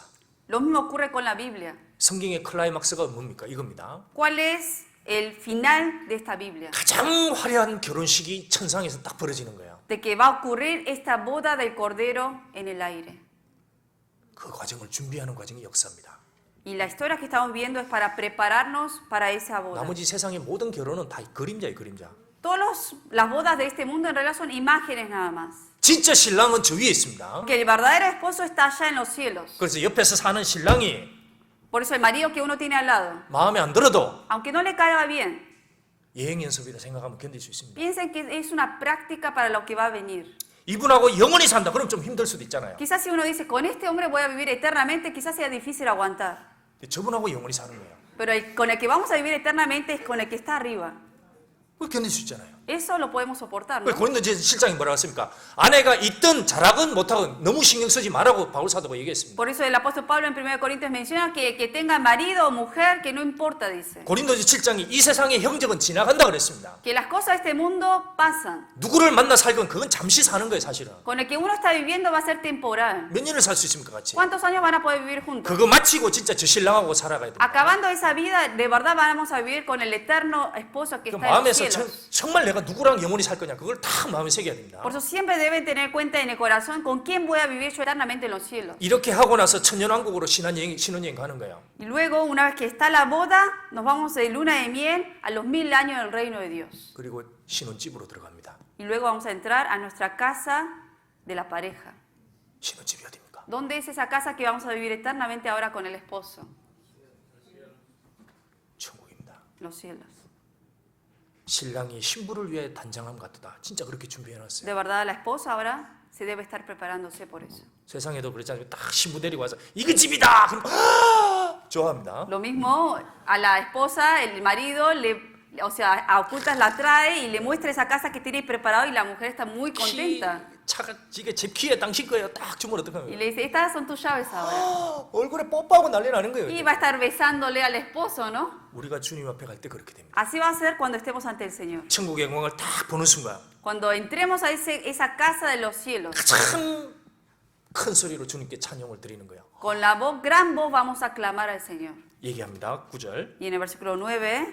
Lo mismo ocurre con la Biblia. 성경의 클라이막스가 뭡니까? 이겁니다. ¿Cuál es el final de esta Biblia? 가장 화려한 결혼식이 천상에서 딱 벌어지는 거예요. De que va a ocurrir esta boda del Cordero en el aire. 그 과정을 준비하는 과정이 역사입니다. Y la historia que estamos viendo es para prepararnos para esa boda. 나머지 세상의 모든 결혼은 다 그림자예요, 그림자. Todas las bodas de este mundo en realidad son imágenes nada más. 진짜 신랑은 저 위에 있습니다. Que el verdadero esposo está allá en los cielos. 그래서 옆에서 사는 신랑이 Por eso el marido que uno tiene al lado, 마음에 안 들어도 aunque no le caiga bien, 여행 연습이다 생각하면 견딜 수 있습니다. piensen que es una práctica para lo que va a venir. 이분하고 영원히 산다. 그럼 좀 힘들 수도 있잖아요. Quizás si uno dice, con este hombre voy a vivir eternamente, quizás sea difícil aguantar. 저분하고 영원히 사는 거예요. Pero con el que vamos a vivir eternamente es con el que está arriba. 그걸 견딜 수 있잖아요. Eso lo podemos soportar, ¿no? 고린도전서 7장이 뭐라고 했습니까? 아내가 있든 잘하건 못하건 너무 신경 쓰지 말라고 바울 사도가 얘기했습니다. Por eso el apóstol Pablo en 1 Corintios menciona que tenga marido o mujer, que no importa, dice. 고린도전서 7장이 이 세상의 형적은 지나간다 그랬습니다. Que las cosas de este mundo pasan. 누구를 만나 살건 그건 잠시 사는 거예요, 사실은. Con el que uno está viviendo va a ser temporal. 몇 년을 살 수 있습니까, 같이? ¿Cuántos años van a poder vivir juntos? 그거 마치고 진짜 저 신랑하고 살아가야 됩니다. Acabando esa vida, de verdad vamos a vivir con el eterno esposo que 그 está en los 마음에서 cielos. 정말 내가 누구랑 영원히 살 거냐 그걸 다 마음에 새겨야 됩니다. Por eso siempre deben tener cuenta en el corazón con quién voy a vivir yo eternamente en los cielos. 이렇게 하고 나서 천년왕국으로 신혼여행 가는 거예요. Y luego, una vez que está la boda, nos vamos de luna de miel a los 1000 años del reino de Dios. 그리고 신혼집으로 들어갑니다. Y luego vamos a entrar a nuestra casa de la pareja. 신혼집이 어디입니까? ¿Dónde es esa casa que vamos a vivir eternamente ahora con el esposo? 천국입니다. Los cielos. 신랑이 신부를 위해 단장함 같다. 진짜 그렇게 준비해놨어요. De verdad, la esposa ahora se debe estar preparándose por eso. 세상에도 그렇잖아요. 딱 신부 데리고 와서 이거 집이다. 그럼 좋아합니다. Lo mismo a la esposa, el marido, o sea, a ocultas la trae y le muestra esa casa que tiene preparado y la mujer está muy contenta. 차가 이게 제 키에 당신 거예요. 딱 주면 Y 어떡하면 le dice, estas son tus llaves ahora. 얼굴에 뽀뽀하고 난리 나는 거예요. Y va a estar besándole al esposo, ¿no? 우리가 주님 앞에 갈 때 그렇게 됩니다. Así va a ser cuando estemos ante el Señor. 천국의 영광을 딱 보는 순간 Cuando entremos a esa casa de los cielos, 가장 큰 소리로 주님께 찬양을 드리는 거예요. con la voz, gran voz vamos a clamar al Señor. 얘기합니다. 9절. Y en el versículo 9,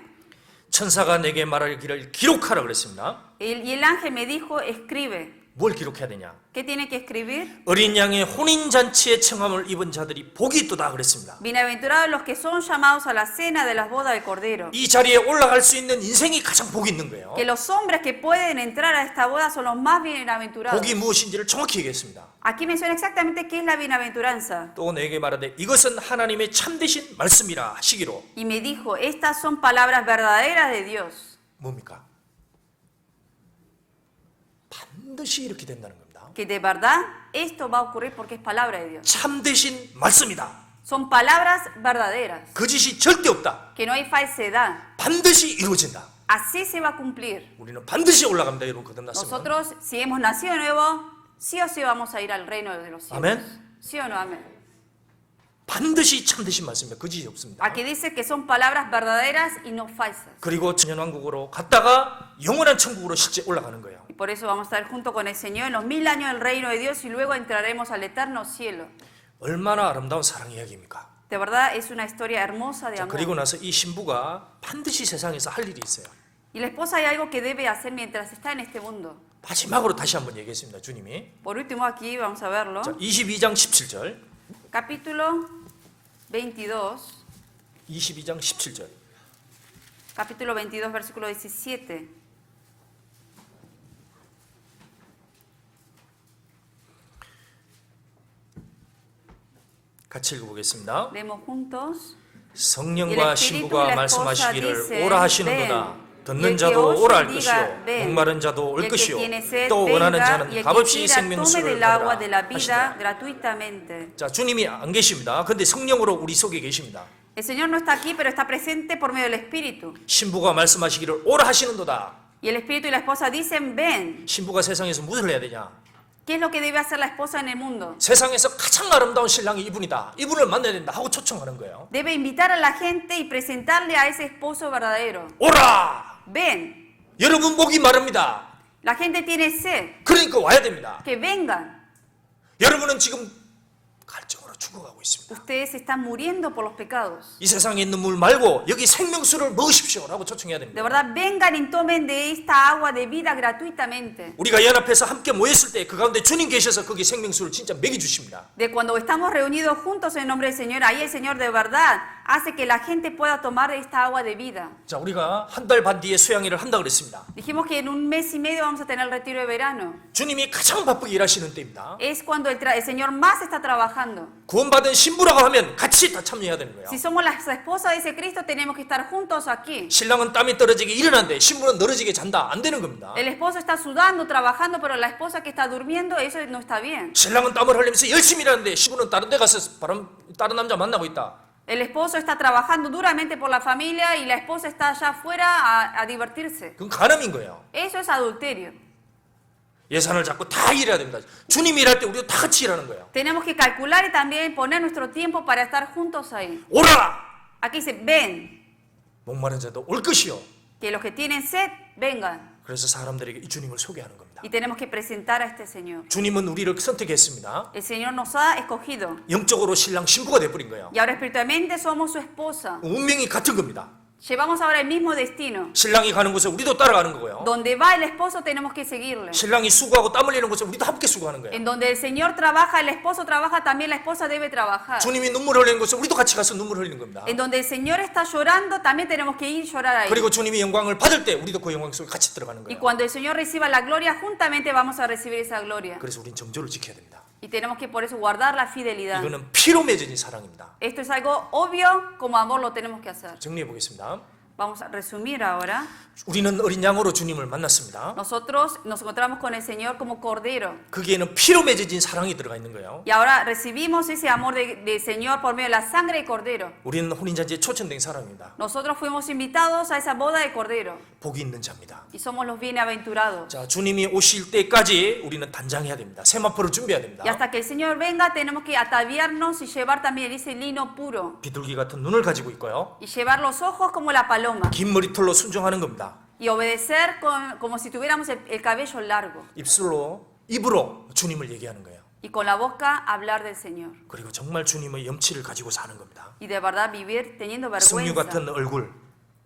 천사가 내게 말하기를 기록하라 그랬습니다. y el ángel me dijo, escribe. 뭘 기록해야 되냐? ¿Qué tiene que escribir? 어린 양의 혼인 잔치에 청함을 입은 자들이 복이 있도다 그랬습니다. Bienaventurados los que son llamados a la cena de las bodas del Cordero. 이 자리에 올라갈 수 있는 인생이 가장 복이 있는 거예요. Que los hombres que pueden entrar a esta boda son los más bienaventurados. 복이 무엇인지를 정확히 얘기했습니다. Aquí menciona exactamente qué es la bienaventuranza. 또 내게 말하되 이것은 하나님의 참되신 말씀이라 하시기로. Y me dijo, estas son palabras verdaderas de Dios. 뭡니까? 반드시 이렇게 된다는 겁니다. Que de verdad esto va a ocurrir porque es palabra de Dios. 참되신 말씀이다. Son palabras verdaderas. 거짓이 절대 없다. Que no hay falsedad. 반드시 이루어진다. Así se va a cumplir. 우리는 반드시 올라갑니다. 여러분 거듭났으면. Nosotros, si hemos nacido de nuevo, sí o sí vamos a ir al reino de los cielos. Amén. ¿Sí o no? Amén. 반드시 참되신 말씀입니다. 거짓이 없습니다. Aquí dice que son palabras verdaderas y no falsas. 그리고 천년왕국으로 갔다가 영원한 천국으로 실제 올라가는 거예요. Y por eso vamos a estar junto con el Señor en los 1000 años del reino de Dios y luego entraremos al eterno cielo. 얼마나 아름다운 사랑 이야기입니까? De verdad es una historia hermosa de 자, amor. 그리고 나서 이 신부가 반드시 세상에서 할 일이 있어요. Y la esposa hay algo que debe hacer mientras está en este mundo. 마지막으로 다시 한번 얘기했습니다. 주님이. Por último aquí vamos a verlo. 자, 22장 17절. Capítulo 22. 22장 17절. Capítulo 22, versículo 17. 같이 읽어보겠습니다. Leemos juntos. 성령과 신부가 말씀하시기를 오라 하시는도다. Y 듣는 el que 자도 oye 오라 할 diga, 것이요 ven. 목마른 자도 Y 올 el que 것이요 tiene sed, 또 원하는 venga. 자는 Y el que 값없이 quiera, tome 생명수를 del agua de la 받으라 vida 하시더라. gratuitamente. 자, 주님이 안 계십니다. 근데 성령으로 우리 속에 계십니다. El Señor no está aquí, pero está presente por medio del Espíritu. 신부가 말씀하시기를 오라 하시는도다. Y el Espíritu y la esposa dicen, ven. 신부가 세상에서 무엇을 해야 되냐? ¿Qué es lo que debe hacer la esposa en el mundo? 세상에서 가장 아름다운 신랑이 이분이다. 이분을 만나야 된다 하고 초청하는 거예요. Debe invitar a la gente y presentarle a ese esposo verdadero. 오라! Ven. 여러분 목이 마릅니다. La gente tiene sed. 그러니까 와야 됩니다. Que vengan. 여러분은 지금 갈증으로 죽어가고 있습니다. Ustedes están muriendo por los pecados. 이 세상에 있는 물 말고 여기 생명수를 먹으십시오라고 초청해야 De 됩니다. verdad, vengan y tomen de esta agua de vida gratuitamente. 우리가 연합해서 함께 모였을 때 그 가운데 주님 계셔서 거기 생명수를 진짜 먹여주십니다. De cuando estamos reunidos juntos en nombre del Señor, ahí el Señor de verdad hace que la gente pueda tomar esta agua de vida. 자, 우리가 한 달 반 뒤에 수양일을 한다 그랬습니다. Dijimos que en un mes y medio vamos a tener el retiro de verano. 주님이 가장 바쁘게 일하시는 때입니다. Es cuando el Señor más está trabajando. 구원받은 신부라고 하면 같이 다 참여해야 되는 거예요. Si somos las esposas de ese Cristo, tenemos que estar juntos aquí. 신랑은 땀이 떨어지게 일어난데 신부는 늘어지게 잔다. 안 되는 겁니다. El esposo está sudando, trabajando, pero la esposa que está durmiendo, eso no está bien. 신랑은 땀을 흘리면서 열심히 일하는데 신부는 다른 데 가서 다른 남자 만나고 있다. El esposo está trabajando duramente por la familia y la esposa está allá afuera a divertirse. 그건 간음인 거예요. Eso es adulterio. 예산을 잡고 다 일해야 됩니다. 주님이 일할 때 우리도 다 같이 일하는 거예요. Tenemos que calcular y también poner nuestro tiempo para estar juntos ahí. 오라! Aquí dice, ven, 목마른 자도 올 것이요. que los que tienen sed, vengan. 그래서 사람들에게 이 주님을 소개하는 겁니다. Y tenemos que presentar a este Señor. 주님은 우리를 선택했습니다. El Señor nos ha escogido. 영적으로 신랑 신부가 돼버린 거예요. Y ahora espiritualmente somos su esposa. 운명이 같은 겁니다. Llevamos ahora el mismo destino. 신랑이 가는 곳에 우리도 따라가는 거고요. Donde va el esposo tenemos que seguirle. 신랑이 수고하고 땀 흘리는 곳에 우리도 함께 수고하는 거예요. En donde el Señor trabaja, el esposo trabaja, también la esposa debe trabajar. 주님이 눈물 흘리는 곳에 우리도 같이 가서 눈물 흘리는 겁니다. En donde el Señor está llorando, también tenemos que ir a llorar ahí. 그리고 주님이 영광을 받을 때 우리도 그 영광 속에 같이 들어가는 Y 거예요. cuando el Señor reciba la gloria, juntamente vamos a recibir esa gloria. 그래서 우린 정조를 지켜야 됩니다. Y tenemos que por eso guardar la fidelidad. 이거는 피로 맺어진 사랑입니다. Esto es algo obvio, como amor lo tenemos que hacer. 정리해 보겠습니다. Vamos a resumir ahora. 우리는 어린 양으로 주님을 만났습니다. Nosotros nos encontramos con el Señor como cordero. 거기에는 피로 맺어진 사랑이 들어가 있는 거예요. Y ahora recibimos ese amor del Señor por medio de la sangre del cordero. 우리는 혼인잔치에 초청된 사람입니다. Nosotros fuimos invitados a esa boda de cordero. 복이 있는 자입니다. Y somos los bienaventurados. 자, 주님이 오실 때까지 우리는 단장해야 됩니다. 세마포를 준비해야 됩니다. Y hasta que el Señor venga, tenemos que ataviarnos y llevar también ese lino puro. 비둘기 같은 눈을 가지고 있고요. Y llevar los ojos como la paloma. 긴 머리털로 순종하는 겁니다. Y obedecer como si tuviéramos el cabello largo. 입으로 주님을 얘기하는 거예요. Y con la boca hablar del Señor. 그리고 정말 주님의 염치를 가지고 사는 겁니다. Y de verdad vivir teniendo 승류 같은 vergüenza. 얼굴,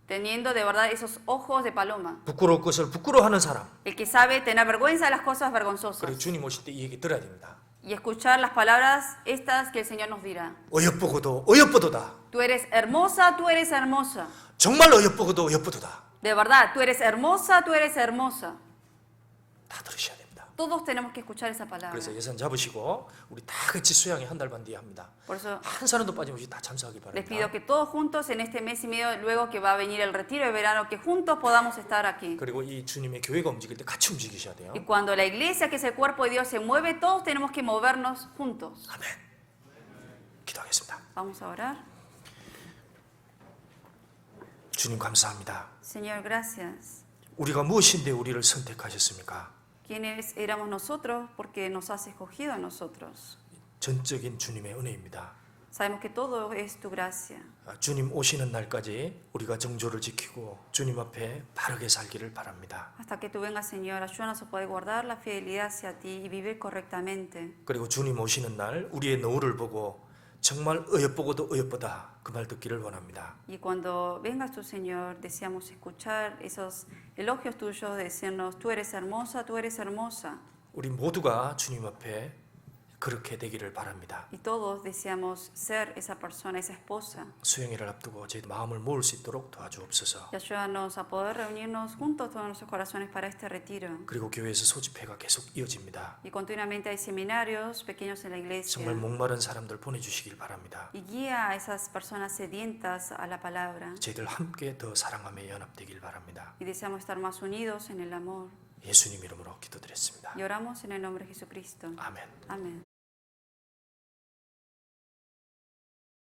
Teniendo de verdad esos ojos de paloma. 부끄러울 것을 부끄러워하는 사람. El que sabe tener vergüenza de las cosas vergonzosas. 그리고 주님 오실 때 이 얘기 들어야 됩니다. Y escuchar las palabras estas que el Señor nos dirá. 어여쁘고도 어여쁘도다. Tú eres hermosa, tú eres hermosa. 정말 어여쁘고도 어여쁘도다. De verdad, tú eres hermosa, tú eres hermosa. 다 들으셔야 됩니다. Todos tenemos que escuchar esa palabra. 그래서 예산 잡으시고 우리 다 같이 수양회 한 달 반 뒤에 합니다. Por eso 한 사람도 빠짐없이 다 참석하기 les 바랍니다. pido que todos juntos en este mes y medio, luego que va a venir el retiro de verano, que juntos podamos estar aquí. 그리고 이 주님의 교회가 움직일 때 같이 움직이셔야 돼요. Y cuando la iglesia, que es el cuerpo de Dios, se mueve, todos tenemos que movernos juntos. 아멘. 기도하겠습니다. Vamos a orar. 주님 감사합니다. Señor, gracias. 우리가 무엇인데 우리를 선택하셨습니까? ¿Quiénes éramos nosotros? Porque nos has escogido a nosotros. 전적인 주님의 은혜입니다. Sabemos que todo es tu gracia. 주님 오시는 날까지 우리가 정조를 지키고 주님 앞에 바르게 살기를 바랍니다. Hasta que tú vengas, Señor, ayúdanos a poder guardar la fidelidad hacia ti y vivir correctamente. 그리고 주님 오시는 날 우리의 노후를 보고 정말 어여쁘고도 어여쁘다 그 말 듣기를 원합니다. Y cuando vengas tú, Señor, deseamos escuchar esos elogios tuyos, de decirnos, tú eres hermosa, tú eres hermosa. 우리 모두가 주님 앞에 그렇게 되기를 바랍니다. Y todos deseamos ser esa persona, esa esposa. 수행회를 앞두고 제 마음을 모을 수 있도록 도와주옵소서. Y ayúdanos a poder reunirnos juntos todos nuestros corazones para este retiro. 그리고 교회에서 소집회가 계속 이어집니다. Y continuamente hay seminarios pequeños en la iglesia. 정말 목마른 사람들 보내주시길 바랍니다. Y guía a esas personas sedientas a la palabra. 저희들 함께 더 사랑하며 연합되길 바랍니다. Y deseamos estar más unidos en el amor. 예수님 이름으로 기도드렸습니다. Y oramos en el nombre de Jesucristo. 아멘. Amén.